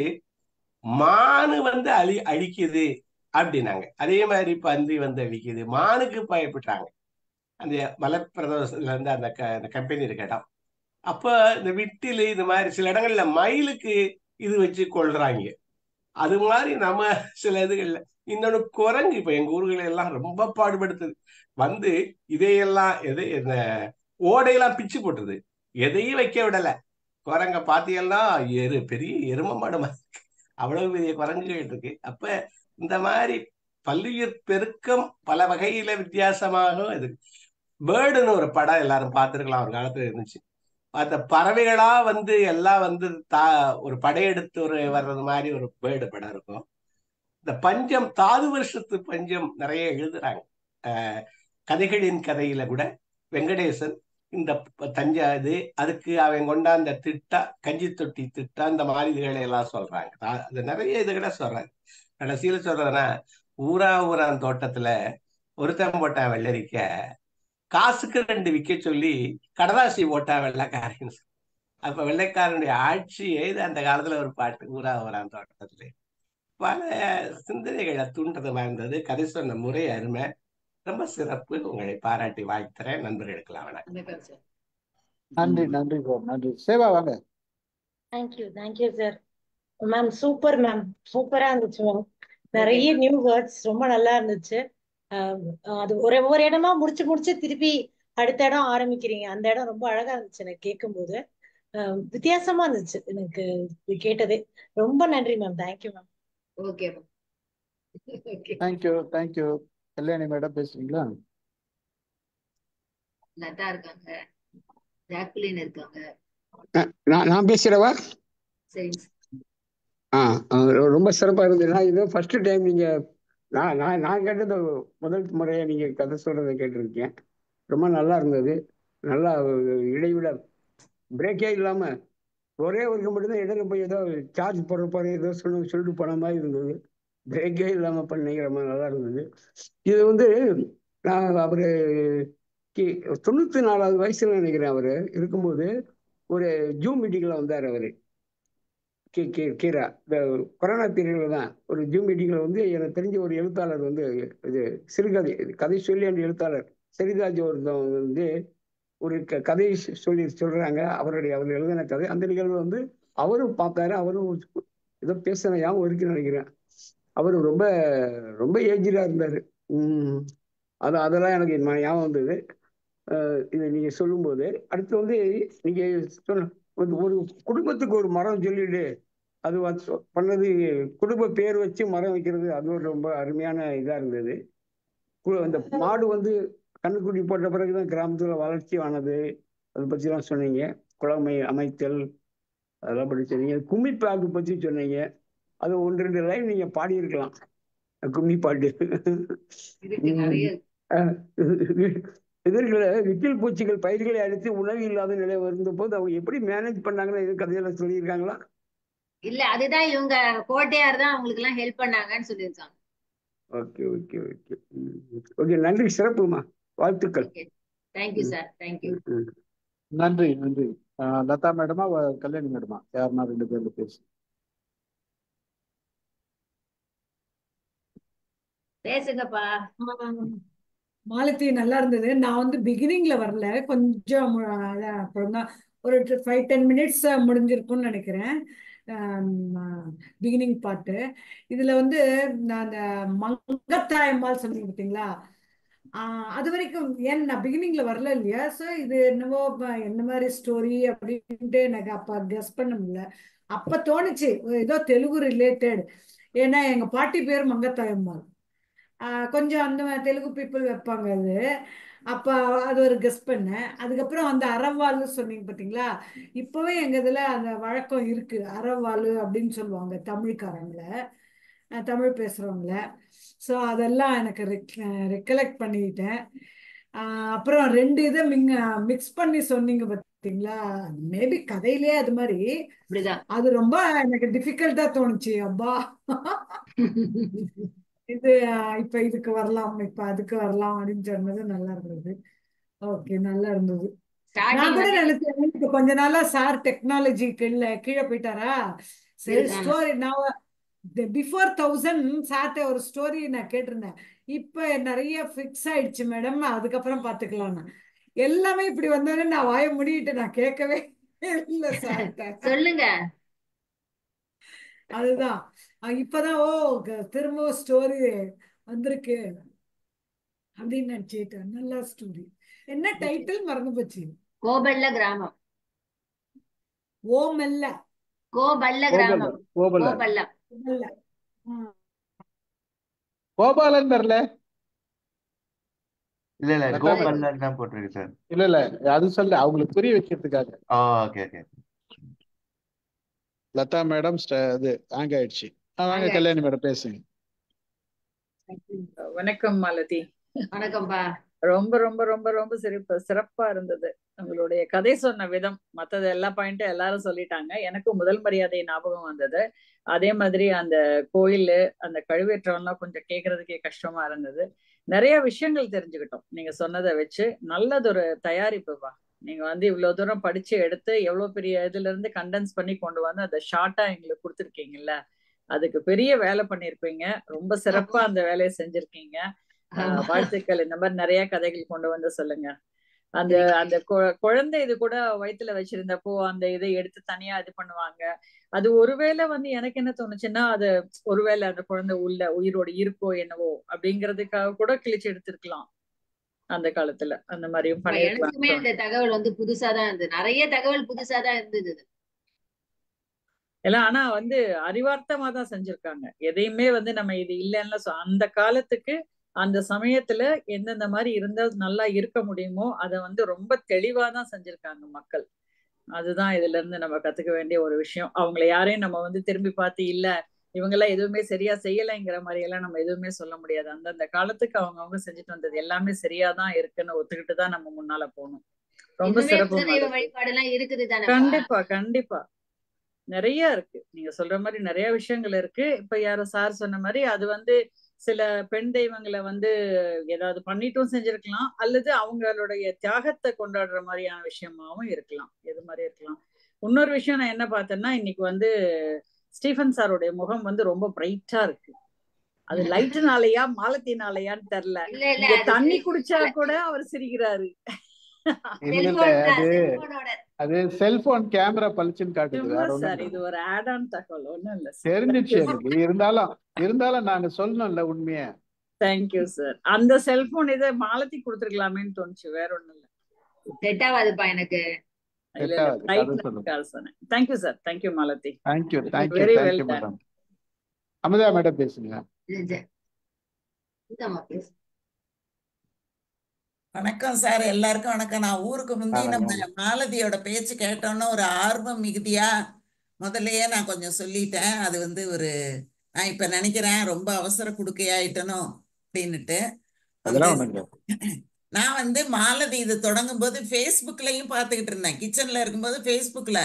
மானு வந்து அழிக்குது அப்படின்னாங்க. அதே மாதிரி பன்றி வந்து அழிக்குது, மானுக்கு பயப்பட்டாங்க. அந்த மலைப்பிரதேசத்துல இருந்து அந்த கம்பெனி இருக்க இடம். அப்ப இந்த விட்டிலு இது மாதிரி சில இடங்கள்ல மயிலுக்கு இது வச்சு கொள்றாங்க. அது மாதிரி நம்ம சில இதுகள்ல இன்னொன்னு குரங்கு இப்ப எங்க ஊர்கள் எல்லாம் ரொம்ப பாடுபடுத்துது. வந்து இதையெல்லாம் இந்த ஓடையெல்லாம் பிச்சு போட்டுருது, எதையும் வைக்க விடல. குரங்க பாத்தியெல்லாம் பெரிய எரும மாடு மாதிரி அவ்வளவு பெரிய குரங்குகள் இருக்கு. அப்ப இந்த மாதிரி பல்லுயிர் பெருக்கம் பல வகையில வித்தியாசமாக இது. பேர்டுன்னு ஒரு படம் எல்லாரும் பார்த்திருக்கலாம், ஒரு காலத்துல இருந்துச்சு. அந்த பறவைகளா வந்து எல்லாம் வந்து ஒரு படையெடுத்து வர்றது மாதிரி ஒரு பேர்டு படம் இருக்கும். இந்த பஞ்சம், தாது வருஷத்து பஞ்சம் நிறைய எழுதுறாங்க. கதைகளின் கதையில கூட வெங்கடேசன் இந்த தஞ்சை இது அதுக்கு அவன் கொண்டாந்த திட்டா கஞ்சி தொட்டி திட்டா இந்த மாதிரி இதுகளை எல்லாம் சொல்றாங்க. அது நிறைய இதுகளை சொல்றாங்க. கடைசியில சொல்றதுன்னா ஊரான் தோட்டத்துல ஒருத்தன் போட்டான் வெள்ளரிக்க காசுக்கு 2 விற்க சொல்லி கடதாசி போட்டா வெள்ளைக்காரன். அப்ப வெள்ளைக்காரனுடைய ஆட்சியே இது அந்த காலத்துல ஒரு பாட்டு ஊரான் தோட்டத்துல. பல சிந்தனைகளை தூண்டுறதுமா இருந்தது. கதை சொன்ன முறை அருமை, ரொம்ப சிறப்பு. உங்களை பாராட்டி வாழ்த்துறேன். நண்பர்களுக்கெல்லாம் வணக்கம். நன்றி நன்றி சார், நன்றி. சேவா வாங்க. Thank you sir. Ma'am super ma'am, சூப்பரா இருந்துச்சு மேம். நிறைய நியூ வேர்ட்ஸ் ரொம்ப நல்லா இருந்துச்சு. அது ஒரு இடமா முடிச்சு திருப்பி அடுத்த இடம் ஆரம்பிக்கிறீங்க. அந்த இடம் ரொம்ப அழகா இருந்துச்சு எனக்கு கேட்கும்போது. வித்தியாசமா இருந்துச்சு எனக்கு இது கேட்டதே. ரொம்ப நன்றி ma'am. Thank you ma'am. Okay thank you. Kalyani madam பேசுறீங்களா? லதா இருக்காங்க, ஜாக்குலின் இருக்காங்க. நான் பேசுறவா? சரிங்க. ரொம்ப சிறப்பா இருந்தது. நான் இது ஃபர்ஸ்ட் டைம் நீங்க நான் கேட்டது முதல் முறையா நீங்க கதை சொல்றதை கேட்டிருக்கேன். ரொம்ப நல்லா இருந்தது. நல்லா இடைவிட பிரேக்கே இல்லாம ஒரே ஒரு மட்டும்தான் இடையில போய் ஏதோ சார்ஜ் போடுறப்ப ஏதோ சொல்லிட்டு போன மாதிரி இருந்தது. பிரேக்கே இல்லாம பண்ணீங்க, ரொம்ப நல்லா இருந்தது. இது வந்து நான் அவரு 94வது வயசுல நினைக்கிறேன் அவரு இருக்கும்போது ஒரு ஜூம் மீட்டிங்ல வந்தார் அவரு. கீரா இந்த கொரோனா பீரியட்ல தான் ஒரு ஜூம் மீட்டிங்ல வந்து எனக்கு தெரிஞ்ச ஒரு எழுத்தாளர் வந்து இது சிறுகதை கதை சொல்லி அந்த எழுத்தாளர் சரிதாஜ் ஒருத்தன் வந்து ஒரு கதை சொல்றாங்க. அவர் எழுதின கதை. அந்த நிகழ்வு வந்து அவரும் பார்த்தாரு. அவரும் ஏதோ பேசின ஞாபகம் இருக்குன்னு நினைக்கிறேன். அவரு ரொம்ப ரொம்ப ஏஜ்டா இருந்தாரு. அதெல்லாம் எனக்கு ஞாபகம் வந்தது இது நீங்க சொல்லும்போது. அடுத்து வந்து நீங்க சொன்ன ஒரு குடும்பத்துக்கு ஒரு மரம் சொல்லிட்டு அது பண்ணது, குடும்ப பேர் வச்சு மரம் வைக்கிறது, அது ஒரு ரொம்ப அருமையான இதா இருந்தது. அந்த மாடு வந்து கண்ணுக்குட்டி போட்ட பிறகுதான் கிராமத்துல வளர்ச்சி ஆனது, அதை பத்தி எல்லாம் சொன்னீங்க. குளமை அமைத்தல் அதெல்லாம் பற்றி சொன்னீங்க. கும்மி பாட்டு பற்றி சொன்னீங்க. அது 1-2 லைன் நீங்க பாடியிருக்கலாம், கும்மி பாட்டு. எதிர்களை விட்டில் பூச்சிகள் பயிர்களை அடித்து உணவு இல்லாத நிலை வருந்த போது அவங்க எப்படி மேனேஜ் பண்ணாங்கன்னு இது கதையெல்லாம் சொல்லியிருக்காங்களா? இல்ல, அதுதான் இவங்க கோட்டையார் தான் அவங்களுக்கு எல்லாம் ஹெல்ப் பண்ணாங்கன்னு சொல்லியிருக்காங்க. ஓகே நன்றி, சிறப்புமா, வாழ்த்துக்கள். Thank you sir, thank you. நன்றி. லதா மேடமா கல்யாணி மேடமா யாருன்னா 2 பேர்ல பேசுங்கப்பா. மாலதி நல்லா இருந்தது. நான் வந்து பிகினிங்ல வரல, கொஞ்சம் அப்புறம் தான் ஒரு 5-10 மினிட்ஸ் முடிஞ்சிருக்கும்னு நினைக்கிறேன். பிகினிங் பாட்டு இதுல வந்து நான் அந்த மங்கத்தாயம்மாள் சொன்னீங்க பார்த்தீங்களா, அது வரைக்கும் ஏன் நான் பிகினிங்ல வரல இல்லையா. ஸோ இது என்னவோ என்ன மாதிரி ஸ்டோரி அப்படின்ட்டு எனக்கு அப்ப கெஸ் பண்ண முடியல. அப்ப தோணுச்சு ஏதோ தெலுங்கு ரிலேட்டட், ஏன்னா எங்க பாட்டி பேர் மங்கத்தாயம்மாள். கொஞ்சம் அந்த தெலுங்கு பீப்புள் வைப்பாங்க அது. அப்ப அது ஒரு கெஸ் பண்ணேன். அதுக்கப்புறம் அந்த அறவாளு சொன்னீங்க பார்த்தீங்களா, இப்பவே எங்க இதுல அந்த வழக்கம் இருக்கு, அறவாளு அப்படின்னு சொல்லுவாங்க தமிழ்காரங்கள, தமிழ் பேசுறவங்கள. ஸோ அதெல்லாம் எனக்கு ரெக்கலெக்ட் பண்ணிக்கிட்டேன். அப்புறம் 2 இதை மிக்ஸ் பண்ணி சொன்னீங்க பார்த்தீங்களா, மேபி கதையிலே அது மாதிரி. அது ரொம்ப எனக்கு டிஃபிகல்ட்டா தோணுச்சு. அப்பா இது இப்ப இதுக்கு வரலாம், இப்ப அதுக்கு வரலாம் அப்படின்னு சொன்னது நல்லா இருந்தது. ஓகே, நல்லா இருந்தது. நான் கூட நினைச்சேன் கொஞ்ச நாளா சார் டெக்னாலஜிக்கு இல்ல கீழே போயிட்டாரா. சரி, ஸ்டோரி நான் பிஃபோர் 1000 சார்ட்ட ஒரு ஸ்டோரி நான் கேட்டிருந்தேன். இப்ப நிறைய ஃபிக்ஸ் ஆயிடுச்சு மேடம், அதுக்கப்புறம் பாத்துக்கலாம். எல்லாமே இப்படி வந்தோடனே நான் வாய முடிட்டு நான் கேட்கவே இல்ல சார்ட்ட. சொல்லுங்க. அதுதான் இப்பதான் திரும்ப ஸ்டோரி வந்திருக்கு அப்படின்னு நினைச்சிட்டேன். நல்ல ஸ்டோரி. என்ன டைட்டில் மறந்து போச்சு? கோபல்ல கிராமம். ஓமல்ல கோபல்ல கிராமம். கோபல்ல கோபாலன் வரல. இல்ல கோபல்லன் தான் போட்டிருக்கு சார். இல்ல அது சொல்ல அவங்களுக்கு புரிய வைக்கிறதுக்காக. ஓகே. லதா மேடம் இது ஹேங் ஆயிடுச்சு. வாங்க கல்யாணி மேடம் பேசுங்க. வணக்கம் மாலதி. வணக்கம்பா. ரொம்ப ரொம்ப ரொம்ப ரொம்ப சிறப்பா இருந்தது உங்களுடைய கதை சொன்ன விதம். மற்றது எல்லா பாயிண்ட்டும் எல்லாரும் சொல்லிட்டாங்க. எனக்கும் முதல் மரியாதை ஞாபகம் வந்தது. அதே மாதிரி அந்த கோயில் அந்த கழுவேற்றம்லாம் கொஞ்சம் கேட்கறதுக்கே கஷ்டமா இருந்தது. நிறைய விஷயங்கள் தெரிஞ்சுக்கிட்டோம் நீங்க சொன்னதை வச்சு. நல்லதொரு தயாரிப்புப்பா. நீங்க வந்து இவ்வளவு தூரம் படிச்சு எடுத்து எவ்வளவு பெரிய இதுல இருந்து கண்டென்ஸ் பண்ணி கொண்டு வந்து அதை ஷார்ட்டா எங்களுக்கு கொடுத்துருக்கீங்கல்ல, அதுக்கு பெரிய வேலை பண்ணிருப்பீங்க. ரொம்ப சிறப்பா அந்த வேலையை செஞ்சிருக்கீங்க. வாழ்த்துக்கள். இந்த மாதிரி நிறைய கதைகள் கொண்டு வந்து சொல்லுங்க. அந்த அந்த குழந்தை இது கூட வயித்துல வச்சிருந்தப்போ அந்த இதை எடுத்து தனியா இது பண்ணுவாங்க. அது ஒருவேளை வந்து எனக்கு என்ன தோணுச்சுன்னா, அது ஒருவேளை அந்த குழந்தை உயிரோட இருக்கோ என்னவோ அப்படிங்கிறதுக்காக கூட கிழிச்சு எடுத்திருக்கலாம் அந்த காலத்துல. அந்த மாதிரியும் எனக்குமே அந்த தகவல் வந்து புதுசாதான் இருந்தது. நிறைய தகவல் புதுசாதான் இருந்தது எல்லாம். ஆனா வந்து அறிவார்த்தமா தான் செஞ்சிருக்காங்க. எதையுமே வந்து நம்ம இது இல்லைன்னா அந்த காலத்துக்கு அந்த சமயத்துல எந்தெந்த மாதிரி இருந்தா நல்லா இருக்க முடியுமோ அதை வந்து ரொம்ப தெளிவா தான் செஞ்சிருக்காங்க மக்கள். அதுதான் இதுல இருந்து நம்ம கத்துக்க வேண்டிய ஒரு விஷயம். அவங்கள யாரையும் நம்ம வந்து திரும்பி பார்த்து இல்ல இவங்கெல்லாம் எதுவுமே சரியா செய்யலைங்கிற மாதிரி எல்லாம் நம்ம எதுவுமே சொல்ல முடியாது. அந்தந்த காலத்துக்கு அவங்க செஞ்சுட்டு வந்தது எல்லாமே சரியாதான் இருக்குன்னு ஒத்துக்கிட்டு தான் நம்ம முன்னால போகணும். ரொம்ப சிறப்பு. வழிபாடெல்லாம் இருக்குது தானே? கண்டிப்பா கண்டிப்பா நிறைய இருக்கு. நீங்க சொல்ற மாதிரி நிறைய விஷயங்கள் இருக்கு. இப்ப யாரோ சார் சொன்ன மாதிரி அது வந்து சில பெண் தெய்வங்களை வந்து ஏதாவது பண்ணிட்டும் செஞ்சிருக்கலாம், அல்லது அவங்களுடைய தியாகத்தை கொண்டாடுற மாதிரியான விஷயமாவும் இருக்கலாம். எது மாதிரி இருக்கலாம். இன்னொரு விஷயம் நான் என்ன பார்த்தேன்னா, இன்னைக்கு வந்து ஸ்டீஃபன் சாருடைய முகம் வந்து ரொம்ப பிரைட்டா இருக்கு. அது லைட்டுனாலயா மாலத்தினாலயான்னு தெரியல. இங்க தண்ணி குடிச்சா கூட அவர் சிரிக்கிறாரு. அது செல்போன் கேமரா பளிச்சுன்னு காட்டுது. சார் இது ஒரு ஆட் ஆன் தகவல், ஒண்ணும் இல்ல. தெரிஞ்சிச்சு எனக்கு. இருந்தாலும் நாங்க சொல்லணும்ல உண்மைய. Thank you sir. அந்த செல்போன் இதை மாலத்தி கொடுத்துருக்கலாமேன்னு தோணுச்சு, வேற ஒண்ணும் இல்ல. செட் ஆகாதுப்பா எனக்கு. Thank you sir. Thank you Malathi. Thank you very well done. Madam. Amutha madam பேசுங்க. வணக்கம் சார். எல்லாருக்கும் வணக்கம். நான் ஊருக்கு முந்தி நம்ம மாலதியோட பேச்சு கேட்டோன்னு ஒரு ஆர்வம் மிகுதியா முதல்லயே நான் கொஞ்சம் சொல்லிட்டேன். அது வந்து நான் இப்ப நினைக்கிறேன் ரொம்ப அவசர குடுக்கையாயிட்டனோ அப்படின்னுட்டு. நான் வந்து மாலதி இது தொடங்கும் போது ஃபேஸ்புக்லயும் பார்த்துக்கிட்டு இருந்தேன். கிச்சன்ல இருக்கும்போது ஃபேஸ்புக்ல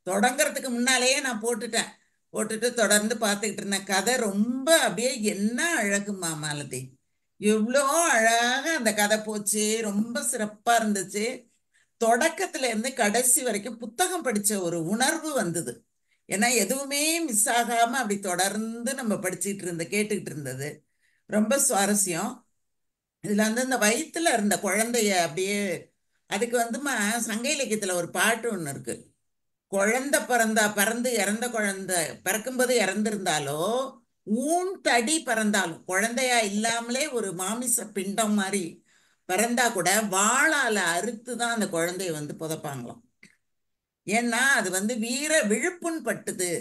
தொடங்கறதுக்கு முன்னாலேயே நான் போட்டுட்டு தொடர்ந்து பார்த்துக்கிட்டு இருந்தேன். கதை ரொம்ப அப்படியே என்ன அழகுமா மாலதி, எவ்வளோ அழகா அந்த கதை போச்சு. ரொம்ப சிறப்பா இருந்துச்சு. தொடக்கத்துல இருந்து கடைசி வரைக்கும் புத்தகம் படிச்ச ஒரு உணர்வு வந்தது. ஏன்னா எதுவுமே மிஸ் ஆகாம அப்படி தொடர்ந்து நம்ம கேட்டுக்கிட்டு இருந்தது. ரொம்ப சுவாரஸ்யம். இதுல வந்து இந்த வயிற்றுல இருந்த குழந்தைய அப்படியே அதுக்கு வந்துமா சங்க இலக்கியத்துல ஒரு பாட்டு ஒண்ணு இருக்கு. குழந்தை பிறந்து இறந்த குழந்தை பிறக்கும்போது இறந்திருந்தாலோ ஊன் தடி பிறந்தாலும் குழந்தையா இல்லாமலே ஒரு மாமிச பிண்டம் மாதிரி பிறந்தா கூட வாளால அறுத்துதான் அந்த குழந்தைய வந்து புதைப்பாங்களாம். ஏன்னா அது வந்து விழுப்புண் பட்டுது,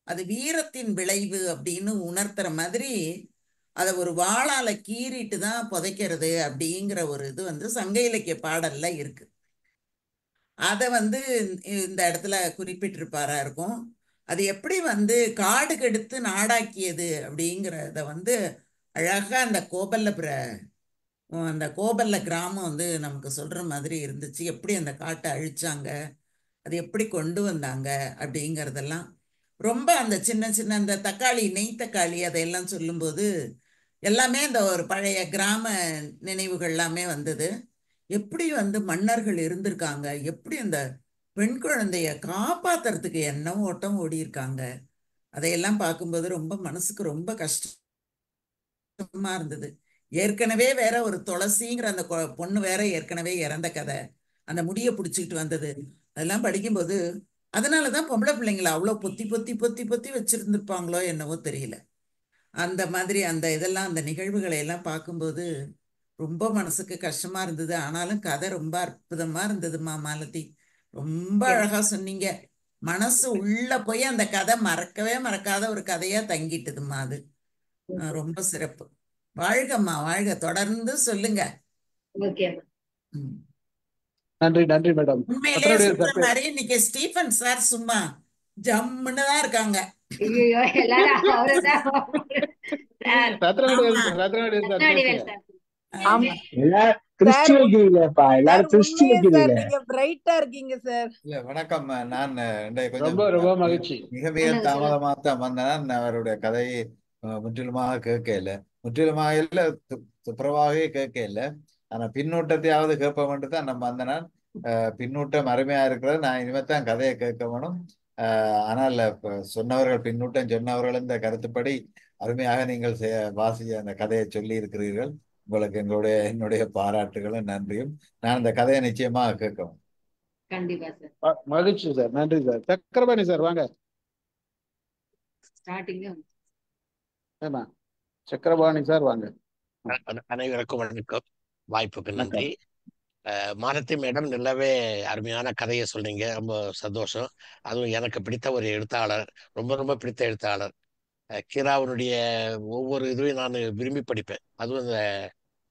அது வீரத்தின் விளைவு அப்படின்னு உணர்த்துற மாதிரி அதை ஒரு வாளால கீறிட்டு தான் புதைக்கிறது அப்படிங்கிற ஒரு இது வந்து சங்க இலக்கிய பாடல்ல இருக்கு. அதை வந்து இந்த இடத்துல குறிப்பிட்டிருப்பாரா இருக்கும். அது எப்படி வந்து காடு கெடுத்து நாடாக்கியது அப்படிங்கிறத வந்து அழகா அந்த கோபல்ல கிராமம் வந்து நமக்கு சொல்ற மாதிரி இருந்துச்சு. எப்படி அந்த காட்டை அழிச்சாங்க, அது எப்படி கொண்டு வந்தாங்க அப்படிங்கிறதெல்லாம் ரொம்ப அந்த சின்ன சின்ன அந்த நெய் தக்காளி அதையெல்லாம் சொல்லும்போது எல்லாமே அந்த ஒரு பழைய கிராம நினைவுகள் எல்லாமே வந்தது. எப்படி வந்து மன்னர்கள் இருந்திருக்காங்க, எப்படி அந்த பெண் குழந்தைய காப்பாத்துறதுக்கு என்ன ஓட்டம் ஓடி இருக்காங்க, அதையெல்லாம் பார்க்கும்போது ரொம்ப மனசுக்கு ரொம்ப கஷ்டமா இருந்தது. ஏற்கனவே வேற ஒரு துளசிங்கிற அந்த பொண்ணு வேற ஏற்கனவே இறந்த கதை, அந்த முடிய பிடிச்சிக்கிட்டு வந்தது, அதெல்லாம் படிக்கும்போது அதனாலதான் பொம்பளை பிள்ளைங்களை அவ்வளோ பொத்தி பொத்தி பொத்தி பொத்தி வச்சிருந்துருப்பாங்களோ என்னவோ தெரியல. அந்த மாதிரி அந்த இதெல்லாம் அந்த நிகழ்வுகளை எல்லாம் பார்க்கும்போது ரொம்ப மனசுக்கு கஷ்டமா இருந்தது. ஆனாலும் கதை ரொம்ப அற்புதமா இருந்ததுமா மாலதி. ரொம்ப அழகா சொன்னீங்க. மனசு உள்ள போய் அந்த கதை மறக்கவே மறக்காத ஒரு கதையா தங்கிட்டுதுமா. அது ரொம்ப சிறப்பு. வாழ்கம்மா வாழ்க. தொடர்ந்து சொல்லுங்க. நன்றி மேடம். உண்மையிலேயே சொல்ற மாதிரி இன்னைக்கு ஸ்டீஃபன் சார் சும்மா ஜம்முன்னு தான் இருக்காங்க. திருஷ்டி சார் வைக்கிறீங்கப்பா, சார் எல்லாரும் திருஷ்டி உண்மையே சார் வைக்கிறீங்க. நீங்க பிரைட்டா இருக்கீங்க சார். இல்ல வணக்கம். நான் இன்றைய கொஞ்சம் ரொம்ப ரொம்ப மகிழ்ச்சி. மிக மிக சொல்லுங்க சொல்லுங்க. தாமதமாக தான் வந்தேன். அவருடைய கதையை முற்றிலுமாக கேட்கல, முற்றிலுமாக இல்ல, துப்புரவாகவே கேட்கல. ஆனா பின்னூட்டத்தையாவது கேட்போம்னு தான் நம்ம வந்தேன். பின்னூட்டம் அருமையா இருக்கிறது. நான் இனிமேல் தான் கதையை கேட்க வேணும். ஆனால் சொன்னவர்கள், பின்னூட்டம் சொன்னவர்கள் இந்த கருத்துப்படி அருமையாக நீங்கள் வாசிய அந்த கதையை சொல்லி இருக்கிறீர்கள். உங்களுக்கு என்னுடைய பாராட்டுகளும் நன்றியும். நான் இந்த கதையை நிச்சயமாக கேட்கவும். கண்டிப்பா சார். மகிழ்ச்சி சார். நன்றி சார். சக்கரபாணி சார் வாங்க. ஸ்டார்டிங்ல ஏமா சக்கரபாணி சார் வாங்க. அனைவருக்கும் வணக்கம், வாய்ப்புக்கு நன்றி. மாலதி மேடம் நல்லாவே அருமையான கதையை சொன்னீங்க, ரொம்ப சந்தோஷம். அதுவும் எனக்கு பிடித்த ஒரு எழுத்தாளர், ரொம்ப ரொம்ப பிடித்த எழுத்தாளர். கீராவனுடைய ஒவ்வொரு இதுவையும் நான் விரும்பி படிப்பேன். அதுவும் இந்த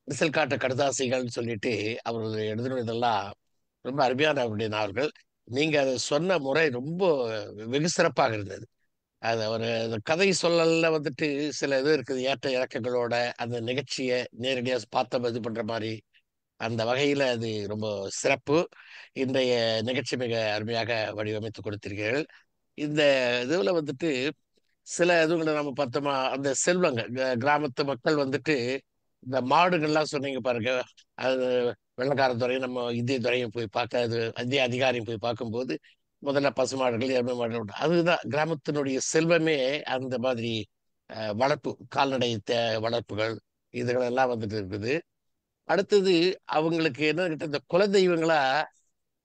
விரிசல் காட்டு கடுதாசிகள்னு சொல்லிட்டு அவர் எழுதுனதெல்லாம் ரொம்ப அருமையான அவருடைய நாவல்கள். நீங்க அதை சொன்ன முறை ரொம்ப வெகு சிறப்பாக இருந்தது. அது ஒரு கதை சொல்லல வந்துட்டு சில இது இருக்குது, ஏற்ற இறக்கங்களோட அந்த நிகழ்ச்சியை நேரடியாக பார்த்த இது பண்ற மாதிரி. அந்த வகையில அது ரொம்ப சிறப்பு. இன்றைய நிகழ்ச்சி மிக அருமையாக வடிவமைத்து கொடுத்திருக்கிறீர்கள். இந்த இதுல வந்துட்டு சில இதுங்களை நம்ம பார்த்தோமா, அந்த செல்வங்கள் கிராமத்து மக்கள் வந்துட்டு இந்த மாடுகள்லாம் சொன்னீங்க பாருங்க, அது வெள்ளக்கார துறையும் நம்ம இந்திய துறையும் போய் பார்க்க, அது இந்திய அதிகாரியும் போய் பார்க்கும்போது முதல்ல பசுமாடுகள், எருமை மாடுகள் உண்டு. அதுதான் கிராமத்தினுடைய செல்வமே. அந்த மாதிரி வளர்ப்பு, கால்நடை வளர்ப்புகள் இதுகளெல்லாம் வந்துட்டு இருக்குது. அடுத்தது அவங்களுக்கு என்ன கிட்ட இந்த குலதெய்வங்களா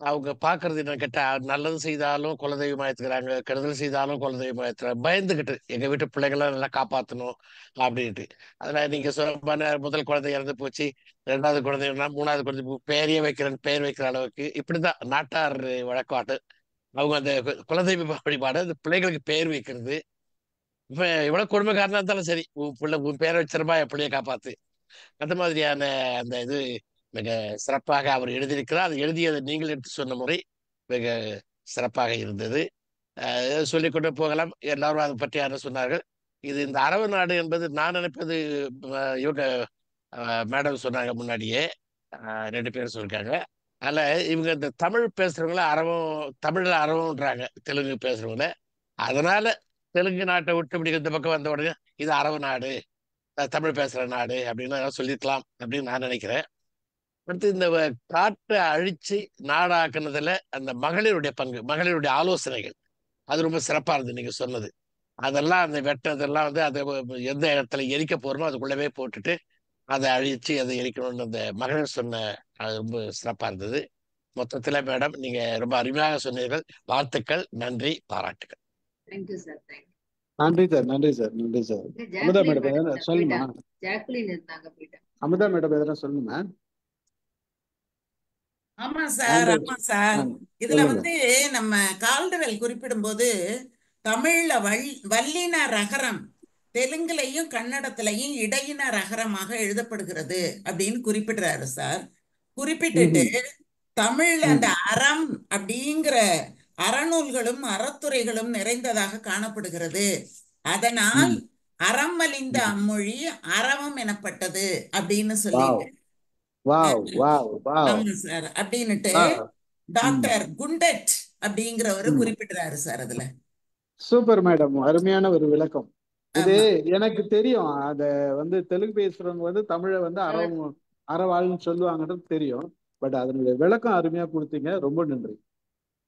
அவங்க பாக்குறது என்ன கேட்டா, நல்லது செய்தாலும் குலதெய்வமா ஏத்துக்கிறாங்க, கெடுதல் செய்தாலும் குலதெய்வமா ஏத்துக்கிறாங்க. பயந்துகிட்டு எங்க வீட்டு பிள்ளைகளை நல்லா காப்பாற்றணும் அப்படின்ட்டு. அதனால நீங்க சொன்ன முதல் குழந்தை இறந்து போச்சு, ரெண்டாவது குழந்தைன்னா மூணாவது குழந்தை பேரையே வைக்கிறேன், பெயர் வைக்கிற அளவுக்கு இப்படிதான் நாட்டார் வழக்காட்டு. அவங்க அந்த குலதெய்வ வழிபாடு அந்த பிள்ளைகளுக்கு பெயர் வைக்கிறது. இப்ப எவ்வளவு கொடுமைக்காரனா இருந்தாலும் சரி, உன் பேரை வச்சிருப்பா, என் பிள்ளைய காப்பாத்து. அந்த மாதிரியான அந்த இது மிக சிறப்பாக அவர் எழுதியிருக்கிறார். அது எழுதியதை நீங்கள் எடுத்து சொன்ன முறை மிக சிறப்பாக இருந்தது. சொல்லிக்கொண்டு போகலாம். எல்லாரும் அதை பற்றி யாரும் சொன்னார்கள். இது இந்த அரபு நாடு என்பது நான் நினைப்பது, இவங்க மேடம் சொன்னாங்க முன்னாடியே, 2 பேரும் சொல்லியிருக்காங்க. அதில் இவங்க இந்த தமிழ் பேசுறவங்கள அரபம், தமிழ்ல அரபம்ன்றாங்க தெலுங்கு பேசுறவங்கள. அதனால தெலுங்கு நாட்டை விட்டு இப்படி இந்த பக்கம் வந்த உடனே இது அரபு நாடு, தமிழ் பேசுற நாடு அப்படின்னு சொல்லிருக்கலாம் அப்படின்னு நான் நினைக்கிறேன். அடுத்து இந்த காட்டை அழிச்சு நாடாக்குனதுல அந்த மகளிருடைய பங்கு, மகளிருடைய ஆலோசனைகள், அது ரொம்ப சிறப்பா இருந்தது நீங்க சொன்னது. அதெல்லாம் அந்த வெட்டதெல்லாம் வந்து அதை எந்த இடத்துல எரிக்க போறோமோ அதுக்குள்ளவே போட்டுட்டு அதை அழிச்சு அதை எரிக்கணும்னு அந்த மகளிர் சொன்ன, அது ரொம்ப சிறப்பா இருந்தது. மொத்தத்துல மேடம் நீங்க ரொம்ப அருமையாக சொன்னீர்கள். வாழ்த்துக்கள், நன்றி, பாராட்டுகள். Thank you sir. நன்றி சார். நன்றி சார். நன்றி சார். அமுதா மேடம் எதனா சொல்லுமா? ஜாக்லின் இருந்தாங்க, போயிட்டாங்க. அமுதா மேடம் எதனா சொல்லுமா? ஆமா சார், ஆமா சார். இதுல சொல்லுங்க. வந்து நம்ம கால்டுவெல் குறிப்பிடும்போது தமிழ்ல வல்லின ரகரம் தெலுங்குலையும் கன்னடத்திலையும் இடையின ரகரமாக எழுதப்படுகிறது அப்படின்னு குறிப்பிடுறாரு சார். குறிப்பிட்டுட்டு தமிழ்ல அந்த அறம் அப்படிங்கிற அறநூல்களும் அறத்துறைகளும் நிறைந்ததாக காணப்படுகிறது. அதனால் அறம் மலிந்த அம்மொழி அறவம் எனப்பட்டது அப்படின்னு சொல்லிட்டு. ஆமா சார். அப்படின்னுட்டு டாக்டர் குண்டட் அப்படிங்கிறவரு குறிப்பிடுறாரு சார் அதுல. சூப்பர் மேடம், அருமையான ஒரு விளக்கம். இது எனக்கு தெரியும். அத வந்து தெலுங்கு பேசுறவங்க வந்து தமிழை வந்து அறவாள்னு சொல்லுவாங்கன்றது தெரியும். பட் அதனுடைய விளக்கம் அருமையா கொடுத்தீங்க. ரொம்ப நன்றி.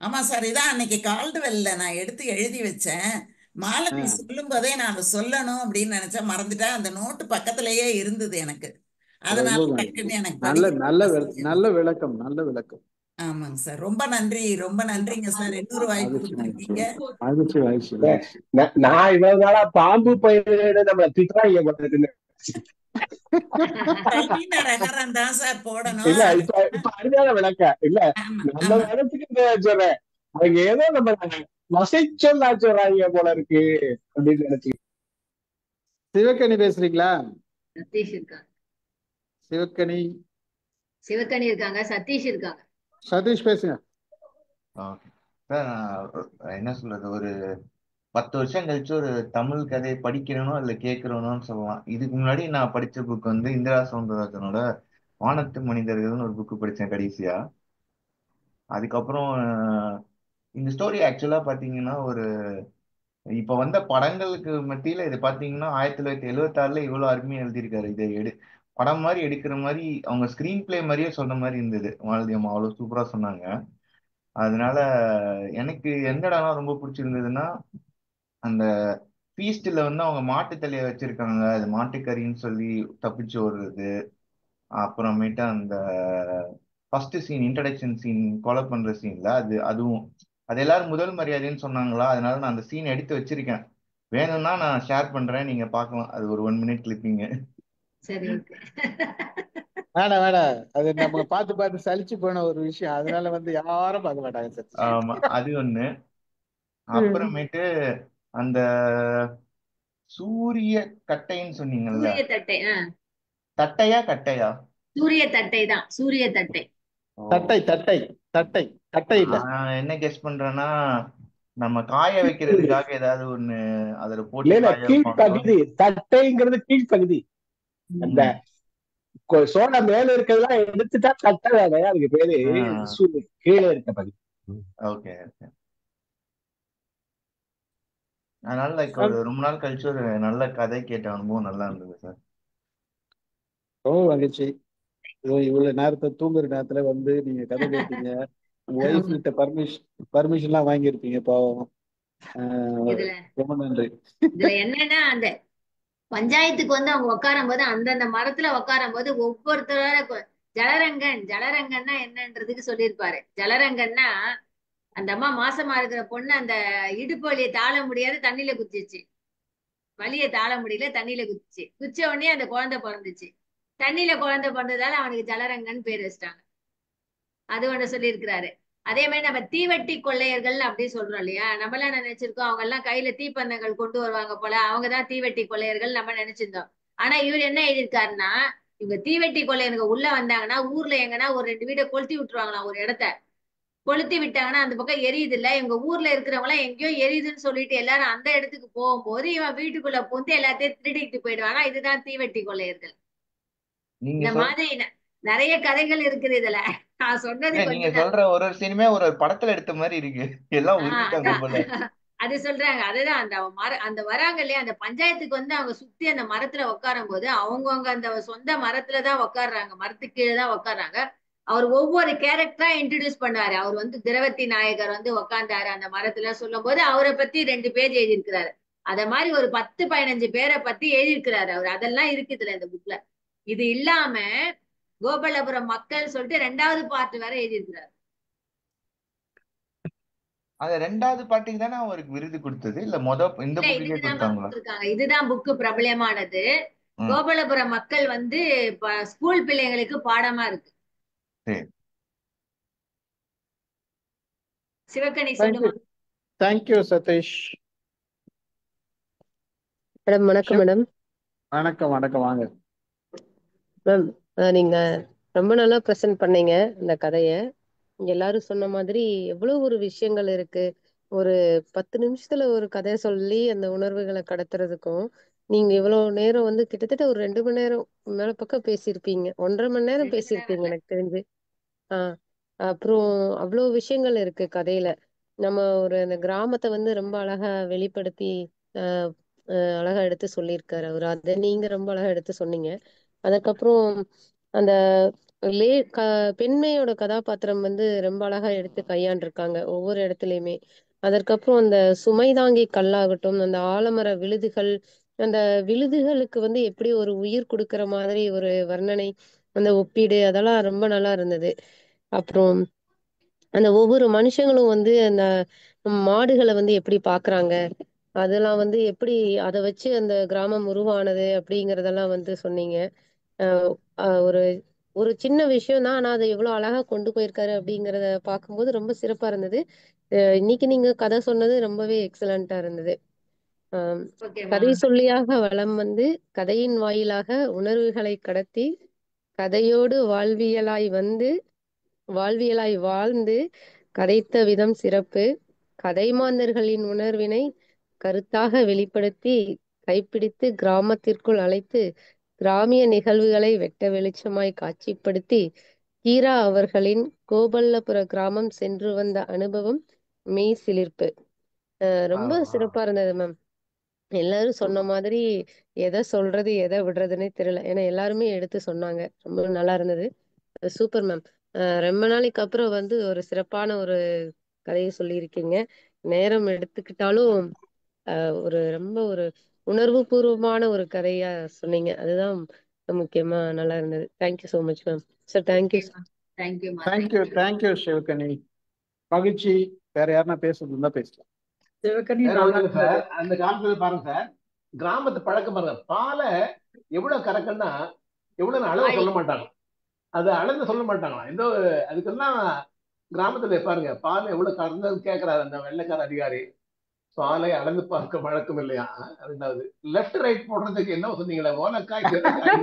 ஆமா சார். இதான் அன்னைக்கு கால்டுவெல்ல நான் எடுத்து எழுதி வச்சேன். மாலதி சொல்லும் போதே நான் அதை சொல்லணும் அப்படின்னு நினைச்சேன், மறந்துட்டேன். அந்த நோட்டு பக்கத்திலேயே இருந்தது எனக்கு. அதனால டக்குன்னு எனக்கு நல்ல விளக்கம், நல்ல விளக்கம். ஆமாங்க சார். ரொம்ப நன்றி, ரொம்ப நன்றிங்க சார். இன்னொரு வாய்ப்பு கொடுத்துருக்கீங்க. நான் இவ்வளவு நாளா பாம்பு பயிர் நம்மள திட்டுறாங்க போட்டிருக்குன்னு. ரகரம் தான் சார் போடணும். இல்ல இப்ப அருமையான விளக்கம் இல்ல, நம்ம இடத்துக்கு சொல்றேன். அவங்க ஏதோ நம்ம வசைச்சொல்லா சொல்றாங்க போல இருக்கு அப்படின்னு நினைச்சு. சிவக்கனி பேசுறீங்களா? சதீஷ் இருக்காங்க. சிவக்கனி இருக்காங்க, சதீஷ் இருக்காங்க. சதீஷ் பேசுங்க. என்ன சொல்றது, ஒரு 10 வருஷம் கழிச்சு ஒரு தமிழ் கதையை படிக்கிறனோ இல்ல கேட்கிறனோன்னு சொல்லலாம். இதுக்கு முன்னாடி நான் படிச்ச புக் வந்து இந்திரா சௌந்தரராஜனோட வானத்து மனிதர்கள்னு ஒரு புக்கு படிச்சேன் கடைசியா. அதுக்கப்புறம் இந்த ஸ்டோரி ஆக்சுவலா பாத்தீங்கன்னா இப்ப வந்த படங்களுக்கு மத்தியில இது பாத்தீங்கன்னா 1976ல இவ்வளவு அருமையா எழுதியிருக்காரு. இதை படம் மாதிரி எடுக்கிற மாதிரி அவங்க ஸ்கிரீன் பிளே மாதிரியே சொன்ன மாதிரி இருந்தது. மாலதி அம்மா அவ்வளவு சூப்பரா சொன்னாங்க. அதனால எனக்கு எந்த இடம்லாம் ரொம்ப பிடிச்சிருந்ததுன்னா, அந்த ஃபீஸ்ட்ல வந்து அவங்க மாட்டு தலையை வச்சிருக்காங்க, அது மாட்டுக்கறின்னு சொல்லி தப்பிச்சு ஓடுறது. அப்புறமேட்டு அந்த ஃபர்ஸ்ட் சீன், இன்ட்ரடக்ஷன் சீன், கொலை பண்ற சீன்ல அதுவும் அது எல்லாரும் முதல் மரியாதைன்னு சொன்னாங்களா, அதனால நான் அந்த சீன் எடுத்து வச்சிருக்கேன். வேணும்னா நான் ஷேர் பண்றேன், நீங்க பார்க்கலாம். அது ஒரு 1 மினிட் கிளிப்பிங். சரி, ஓகே. வேணாம் அது நம்ம பார்த்து சலிச்சு போன ஒரு விஷயம். அதனால வந்து யாரும் பார்க்க மாட்டாங்க சார். ஆமா, அது ஒண்ணு. அப்புறமேட்டு அந்த சூரிய கட்டைன்னு சொன்னீங்கல்ல, சூரிய தட்டை. தட்டையா கட்டையா? சூரிய தட்டை தான், சூரிய தட்டை. தட்டை தட்டை தட்டை தட்டை இல்ல. நான் என்ன கெஸ் பண்றேன்னா, நம்ம காய வைக்கிறதுக்காக ஏதாவது ஒண்ணு அதுல போட்டு இல்ல காய வைப்பாங்களோ. கீழ்ப்பகுதி, தட்டைங்கிறது கீழ்ப்பகுதி. அந்த சோள மேல இருக்கிறதெல்லாம் எடுத்துட்டா தட்டை வேலை, அதுக்கு பேரு கீழே இருக்க பகுதி. ஓகே. அதனால லைக் ஒரு ரொம்ப நாள் கழிச்சு ஒரு நல்ல கதை கேட்ட அனுபவம் நல்லா இருந்தது சார். ரொம்ப மகிழ்ச்சி. இவ்வளவு நேரத்தை தூங்குற நேரத்துல வந்து நீங்க கதை கேட்டீங்க. உங்க ஒய்ஃப் கிட்ட பர்மிஷன் எல்லாம் வாங்கியிருப்பீங்க பாவம். ரொம்ப நன்றி. இதுல என்னன்னா, அந்த பஞ்சாயத்துக்கு வந்து அவங்க உட்காரும் போது அந்தந்த மரத்துல உட்காரும் போது ஒவ்வொருத்தரோட ஜலரங்கன்னா என்னன்றதுக்கு சொல்லியிருப்பாரு. ஜலரங்கன்னா அந்த அம்மா மாசமா இருக்கிற பொண்ணு அந்த இடுப்பு வலியை தாழ முடியாது, தண்ணியில குதிச்சு, வலியை தாழ முடியல, தண்ணியில குச்ச உடனே அந்த குழந்தை பிறந்துச்சு. தண்ணியில குழந்தை பிறந்ததால அவனுக்கு ஜலரங்கன்னு பேர் வச்சிட்டாங்க. அது ஒண்ணு சொல்லியிருக்கிறாரு. அதே மாதிரி நம்ம தீவெட்டி கொள்ளையர்கள் அப்படி சொல்றோம் இல்லையா, நம்மளாம் என்ன நினைச்சிருக்கோம், அவங்க எல்லாம் கையில தீப்பந்தங்கள் கொண்டு வருவாங்க போல, அவங்கதான் தீவெட்டி கொள்ளையர்கள் நம்ம நினைச்சிருந்தோம். ஆனா இவர் என்ன எழுதியிருக்காருன்னா, இவங்க தீவெட்டி கொள்ளையருங்க உள்ள வந்தாங்கன்னா ஊர்ல எங்கன்னா ஒரு 2 வீடை கொளுத்தி விட்டுருவாங்களாம். ஒரு இடத்த கொளுத்தி விட்டாங்கன்னா அந்த பக்கம் எரியுது இல்ல, இவங்க ஊர்ல இருக்கிறவங்க எல்லாம் எங்கேயோ எரியுதுன்னு சொல்லிட்டு எல்லாரும் அந்த இடத்துக்கு போகும்போது இவன் வீட்டுக்குள்ள பூந்து எல்லாத்தையும் திருடிட்டு போயிடுவானா. இதுதான் தீவெட்டி கொள்ளையர்கள். இந்த மாதிரி நிறைய கதைகள் இருக்குது இதுல. நான் சொன்னது நீங்க கொஞ்சம் சொல்ற ஒரு சினிமா ஒரு படத்துல எடுத்த மாதிரி இருக்கு. எல்லாம் உருட்டாங்க போல. அது சொல்றாங்க. அதுதான் அந்த வராங்க இல்லையா, அந்த பஞ்சாயத்துக்கு வந்து அவங்க சுத்தி அந்த மரத்துல உட்காரும் போது அவங்கவுங்க அந்த சொந்த மரத்துலதான் உட்காடுறாங்க, மரத்துக்கு கீழே தான் உட்காடுறாங்க. அவர் ஒவ்வொரு கேரக்டரா இன்ட்ரடியூஸ் பண்ணாரு. அவர் வந்து திரவத்தி நாயகர் வந்து உட்கார்ந்தாரு அந்த மரத்துல சொல்லும் போது அவரை பத்தி 2 பேஜ் எழுதியிருக்கிறாரு. அத மாதிரி ஒரு 10-15 பேரை பத்தி எழுதியிருக்கிறாரு அவர். அதெல்லாம் இருக்குதுல இந்த புக்ல. இது இல்லாம கோபாலபுரம் மக்கள் சொல்லிட்டு 2வது பார்ட் வேற எழுதியிருக்கிறாரு. அது 2வது பாட்டுக்கு தானே அவருக்கு விருது கொடுத்தது, இல்ல இந்த புக்குக்கே கொடுத்தாங்களா? இதுதான் புக்கு பிரபலமானது. கோபாலபுரம் மக்கள் வந்து ஸ்கூல் பிள்ளைங்களுக்கு பாடமா இருக்கு. சிவகணி சொல்லுங்க. தேங்க்யூ சதீஷ். மேடம் வணக்கம். மேடம் வணக்கம். வணக்கம், வாங்க மேம். நீங்க ரொம்ப நல்லா ப்ரெசென்ட் பண்ணீங்க இந்த கதைய. எல்லாரும் சொன்ன மாதிரி எவ்வளவு ஒரு விஷயங்கள் இருக்கு. ஒரு 10 நிமிஷத்துல ஒரு கதையை சொல்லி அந்த உணர்வுகளை கடத்துறதுக்கும் நீங்க இவ்வளவு நேரம் வந்து கிட்டத்தட்ட ஒரு 2 மணி நேரம் மேல பக்கம் பேசியிருப்பீங்க. 1.5 மணி நேரம் பேசியிருப்பீங்க எனக்கு தெரிஞ்சு. அப்புறம் அவ்வளவு விஷயங்கள் இருக்கு கதையில. நம்ம அந்த கிராமத்தை வந்து ரொம்ப அழகா வெளிப்படுத்தி அழகா எடுத்து சொல்லியிருக்காரு அவரு. அதை நீங்க ரொம்ப அழகா எடுத்து சொன்னீங்க. அதுக்கப்புறம் அந்த பெண்மையோட கதாபாத்திரம் வந்து ரொம்ப அழகா எடுத்து கையாண்டிருக்காங்க ஒவ்வொரு இடத்துலயுமே. அதற்கப்புறம் அந்த சுமைதாங்கி கல்லாகட்டும், அந்த ஆலமர விழுதுகள், அந்த விழுதுகளுக்கு வந்து எப்படி ஒரு உயிர் கொடுக்கிற மாதிரி ஒரு வர்ணனை, அந்த ஒப்பீடு, அதெல்லாம் ரொம்ப நல்லா இருந்தது. அப்புறம் அந்த ஒவ்வொரு மனுஷங்களும் வந்து அந்த மாடுகளை வந்து எப்படி பாக்குறாங்க, அதெல்லாம் வந்து எப்படி அதை வச்சு அந்த கிராமம் உருவானது அப்படிங்கறதெல்லாம் வந்து சொன்னீங்க. ஒரு ஒரு சின்ன விஷயம் தான், ஆனா அதை எவ்வளவு அழகா கொண்டு போயிருக்காரு அப்படிங்கறத பார்க்கும்போது ரொம்ப சிறப்பா இருந்தது. இன்னைக்கு நீங்க கதை சொன்னது ரொம்பவே எக்ஸலண்டா இருந்தது. கதை சொல்லியாக வளம் வந்து கதையின் வாயிலாக உணர்வுகளை கடத்தி கதையோடு வாழ்வியலாய் வாழ்ந்து கதைத்த விதம் சிறப்பு. கதைமாந்தர்களின் உணர்வினை கருத்தாக வெளிப்படுத்தி கைப்பிடித்து கிராமத்திற்குள் அழைத்து கிராமிய நிகழ்வுகளை வெட்ட வெளிச்சமாய் காட்சிப்படுத்தி கீரா அவர்களின் கோபல்லபுர கிராமம் சென்று வந்த அனுபவம் மெய் சிலிர்ப்பு. ரொம்ப சிறப்பா இருந்தது மேம். எல்லாரும் சொன்ன மாதிரி எதை சொல்றது எதை விடுறதுன்னே தெரியல. ஏன்னா எல்லாருமே எடுத்து சொன்னாங்க. ரொம்ப நல்லா இருந்தது. Super ma'am. ரொம்ப நாளைக்கு அப்புறம் வந்து ஒரு சிறப்பான ஒரு கதையை சொல்லியிருக்கீங்க. நேரம் எடுத்துக்கிட்டாலும் ஒரு ரொம்ப ஒரு உணர்வு பூர்வமான ஒரு கதையா சொன்னீங்க. அதுதான் முக்கியமா நல்லா இருந்தது. Thank you so much ma'am. Sir thank you. தேங்க்யூமா. தேங்க்யூ சிவகனி. மகிழ்ச்சி. வேற யாருன்னா பேசுறது இருந்தா பேசலாம். சிவகனி வேற நல்லா ஒண்ணுங்க சார், இருந்தது. அந்த காலத்துல பாருங்க சார், கிராமத்து பழக்கம் பாருங்க, பாலை எவ்வளவு கறக்குன்னா எவ்வளவு அளவு சொல்ல மாட்டாங்க, அது அளந்து சொல்ல மாட்டாங்க. ஏதோ அதுக்கெல்லாம் கிராமத்துல பாருங்க, பால் எவ்வளவு கறந்தது கேட்கிறாரு அந்த வெள்ளைக்கார அதிகாரி. பாலை அளந்து பார்க்க வழக்கம் இல்லையா? ரெண்டாவது லெஃப்ட் ரைட் போடுறதுக்கு என்ன சொன்னீங்களே, ஓலக்காய் சேலக்காய்.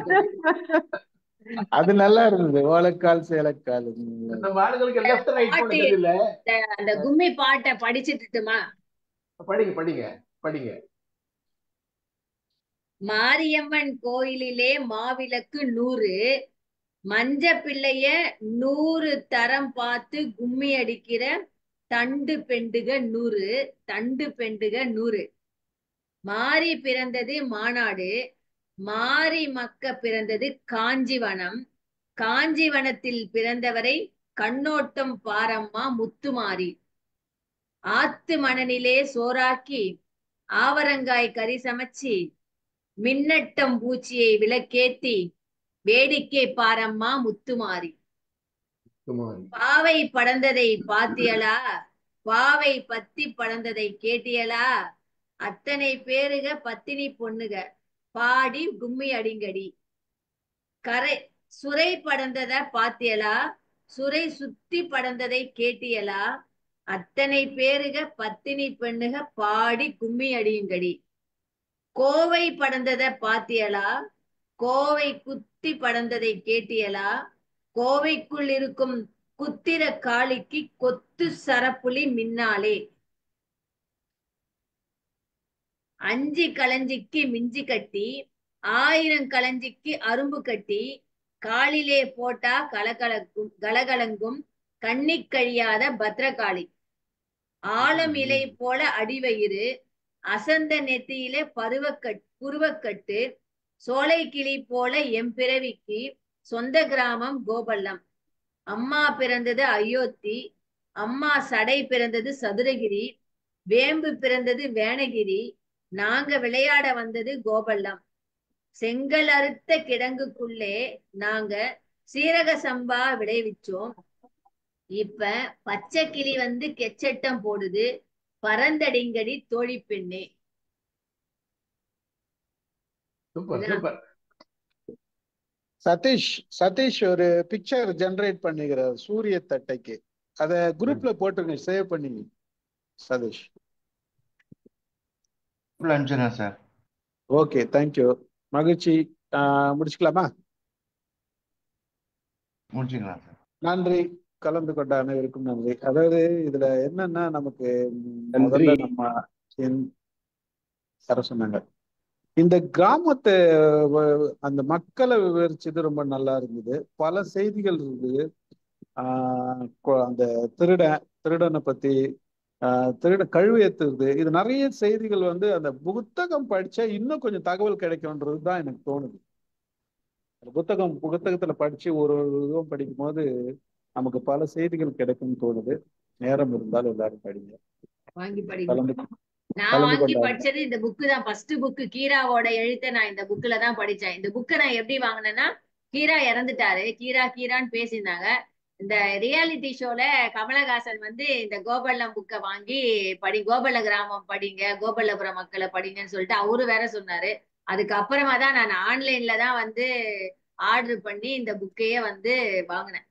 அது நல்லா இருந்தது. ஓலக்கால் சேலக்கால். நம்ம ஆளுங்களுக்கு லெஃப்ட் ரைட் போட தெரியல. அந்த கும்மி பாட்டை படிச்சுட்டுமா? படிங்க படிங்க படிங்க. மாரியம்மன் கோயிலிலே மாவிளக்கு 100, மஞ்ச பிள்ளைய 100 தரம் பார்த்து கும்மி அடிக்கிற தண்டு பெண்டுக 100, தண்டு பெண்டுக 100. மாரி பிறந்தது மாநாடு, மாரி மக்க பிறந்தது காஞ்சிவனம், காஞ்சிவனத்தில் பிறந்தவரை கண்ணோட்டம் பாரம்மா முத்துமாரி. ஆத்து மணனிலே சோறாக்கி ஆவரங்காய் கறி சமைச்சி மின்னட்டம் பூச்சியை விளக்கேத்தி வேடிக்கை பாரம்மா முத்துமாரி. பாவை படந்ததை பாத்தியலா, பாவை பத்தி படந்ததை கேட்டியலா, அத்தனை பேருக பத்தினி பொண்ணுக பாடி கும்மி அடிங்கடி. கரை சுரை படந்தத பாத்தியலா, சுரை சுத்தி படந்ததை கேட்டியலா, அத்தனை பேருக பத்தினி பெண்ணுக பாடி கும்மி அடியுங்கடி. கோவை படந்தத பாத்தியலா, கோவை குத்தி படந்ததை கேட்டியலா, கோவைக்குள் இருக்கும் குத்திர காளிக்கு கொத்து சரப்புலி மின்னாலே. 5 களஞ்சிக்கு மிஞ்சி கட்டி 1000 களஞ்சிக்கு அரும்பு கட்டி காலிலே போட்டா கலகலங்கும் கண்ணி கழியாத பத்ரகாளி. ஆழம் இலை போல அடிவயிறு, அசந்த நெத்தியிலே புருவக்கட்டு, சோலை கிளி போல எம்பிறவிக்கு சொந்த கிராமம் கோபல்லம். அம்மா பிறந்தது அயோத்தி, அம்மா சடை பிறந்தது சதுரகிரி, வேம்பு பிறந்தது வேணகிரி, நாங்க விளையாட வந்தது கோபல்லம். செங்கல் அறுத்த கிடங்குக்குள்ளே நாங்க சீரக சம்பா விளைவிச்சோம். இப்ப பச்சை கிளி வந்து கெச்சட்டம் போடுது, பரந்தடிங்கடி தோழி பெண்ணே. சதீஷ் ஒரு பிக்சர் ஜெனரேட் பண்ணிக்கிறார் சூரிய தட்டைக்கு. அத குரூப்ல போட்டுருங்க, சேவ் பண்ணி சதீஷ். சார். Okay, thank you. மகிழ்ச்சி. முடிச்சுக்கலாமா? முடிச்சுக்கலாம் சார். நன்றி. கலந்து கொண்ட அனைவருக்கும் நன்றி. அதாவது இதுல என்னன்னா, நமக்கு நன்றி. முதல்ல நம்ம சொன்னாங்க இந்த கிராமத்தை அந்த மக்களை விவரிச்சது ரொம்ப நல்லா இருந்தது. பல செய்திகள் இருந்தது. அந்த திருடனை பத்தி, கழுவு ஏத்துறது, இது நிறைய செய்திகள் வந்து அந்த புத்தகம் படிச்சா இன்னும் கொஞ்சம் தகவல் கிடைக்கும்ன்றது தான் எனக்கு தோணுது. புத்தகத்துல படிச்சு ஒரு இதுவும் படிக்கும் போது நமக்கு பல செய்திகள் கிடைக்கும்னு தோணுது. நேரம் இருந்தாலும் எல்லாரும் படிங்க. வாங்கி படிங்க. நான் வாங்கி படிச்சது இந்த புக்கு தான். ஃபர்ஸ்ட் புக்கு கீராவோட எழுத்தை நான் இந்த புக்ல தான் படிச்சேன். இந்த புக்கை நான் எப்படி வாங்கினேன்னா, கீரா இறந்துட்டாரு, கீரான்னு பேசியிருந்தாங்க. இந்த ரியாலிட்டி ஷோல கமலஹாசன் வந்து இந்த கோபல்லம் புக்கை வாங்கி கோபல்ல கிராமம் படிங்க, கோபல்லபுர மக்களை படிங்கன்னு சொல்லிட்டு அவரு வேற சொன்னாரு. அதுக்கப்புறமா தான் நான் ஆன்லைன்ல தான் வந்து ஆர்டர் பண்ணி இந்த புக்கையே வந்து வாங்கினேன்.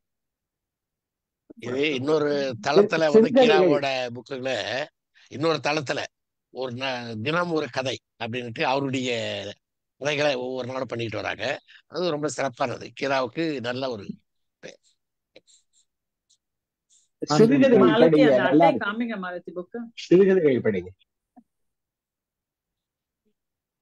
இது இன்னொரு தளத்துல வந்து கீராவோட புக்குல இன்னொரு தளத்துல ஒரு தினம் ஒரு கதை அப்படின்ட்டு அவருடைய கதைகளை ஒவ்வொரு நாளும் பண்ணிட்டு வராங்க. அது ரொம்ப சிறப்பானது. கீராவுக்கு நல்ல ஒரு சிறுகதைகள் படிங்க. நல்லா காமிங்க மாலதி புக்கு. சிறுகதைகள் படிங்க.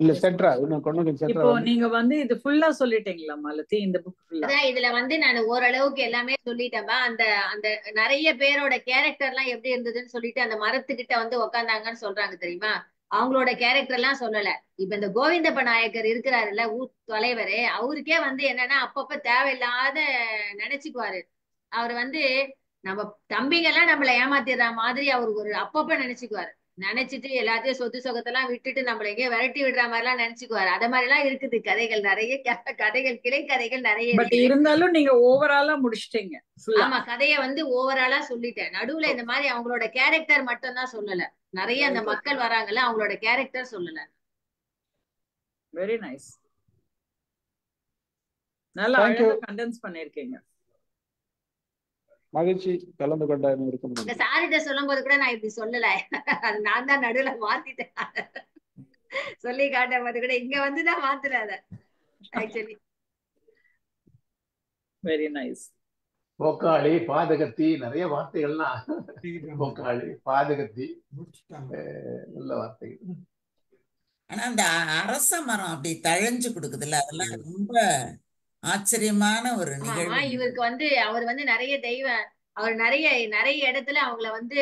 இல்ல செட்ரா இன்னும் கொஞ்சம் செட்ரா இப்போ வந்து நீங்க வந்து இது ஃபுல்லா சொல்லிட்டீங்களா மாலதி, இந்த புக் ஃபுல்லா? அதான் இதுல வந்து நான் ஓரளவுக்கு எல்லாமே சொல்லிட்டேன்பா. அந்த அந்த நிறைய பேரோட கேரக்டர் எல்லாம் எப்படி இருந்ததுன்னு சொல்லிட்டு அந்த மரத்துக்கிட்ட வந்து உக்காந்தாங்கன்னு சொல்றாங்க தெரியுமா, அவங்களோட கேரக்டர் எல்லாம் சொல்லல. இப்ப இந்த கோவிந்தப்ப நாயக்கர் இருக்கிறாருல்ல, ஊர் தலைவரு, அவருக்கே வந்து என்னன்னா அப்பப்ப தேவையில்லாத நினைச்சுக்குவாரு. அவர் வந்து நம்ம தம்பிங்க எல்லாம் நம்மளை ஏமாத்திடுற மாதிரி அவர் ஒரு அப்பப்ப நினைச்சுக்குவாரு. நினைச்சிட்டு எல்லாத்தையும் சொத்து சொகத்தெல்லாம் விட்டுட்டு நம்மள எங்கேயோ விரட்டி விடுற மாதிரி எல்லாம் நினைச்சுக்குவாரு. அத மாதிரி எல்லாம் இருக்குது கதைகள், நிறைய கதைகள், கிளை கதைகள் நிறைய பட் இருக்குது. இருந்தாலும் நீங்க ஓவராலா முடிச்சிட்டீங்க ஃபுல்லா. ஆமா, கதைய வந்து ஓவராலா சொல்லிட்டேன். நடுவுல இந்த மாதிரி அவங்களோட கேரக்டர் மட்டும் தான் சொல்லல. நிறைய அந்த மக்கள் வராங்கல்ல, அவங்களோட கேரக்டர் சொல்லல. Very nice. நல்லா தேங்க்யூ, அழகா கண்டென்ஸ் பண்ணிருக்கீங்க. மகிழ்ச்சி கலந்து கொண்ட இருக்கும். இந்த சாரிட்ட சொல்லும் போது கூட நான் இப்படி சொல்லல, அது நான் தான் நடுவுல மாத்திட்டேன். சொல்லி காட்டும் போது கூட இங்க வந்துதான் மாத்துறேன் அத ஆக்சுவலி. Very nice. போக்காளி, பாதகத்தி, நிறைய வார்த்தைகள்லாம். போக்காளி, பாதகத்தி, நல்ல வார்த்தைகள். ஆனா அந்த அரச மரம் அப்படி தழைஞ்சு கொடுக்குதுல்ல, அதெல்லாம் ரொம்ப ஆச்சரியமான ஒரு ஆமா, நிகழ்வு. இவருக்கு வந்து அவர் வந்து நிறைய அவர் நிறைய நிறைய இடத்துல அவங்கள வந்து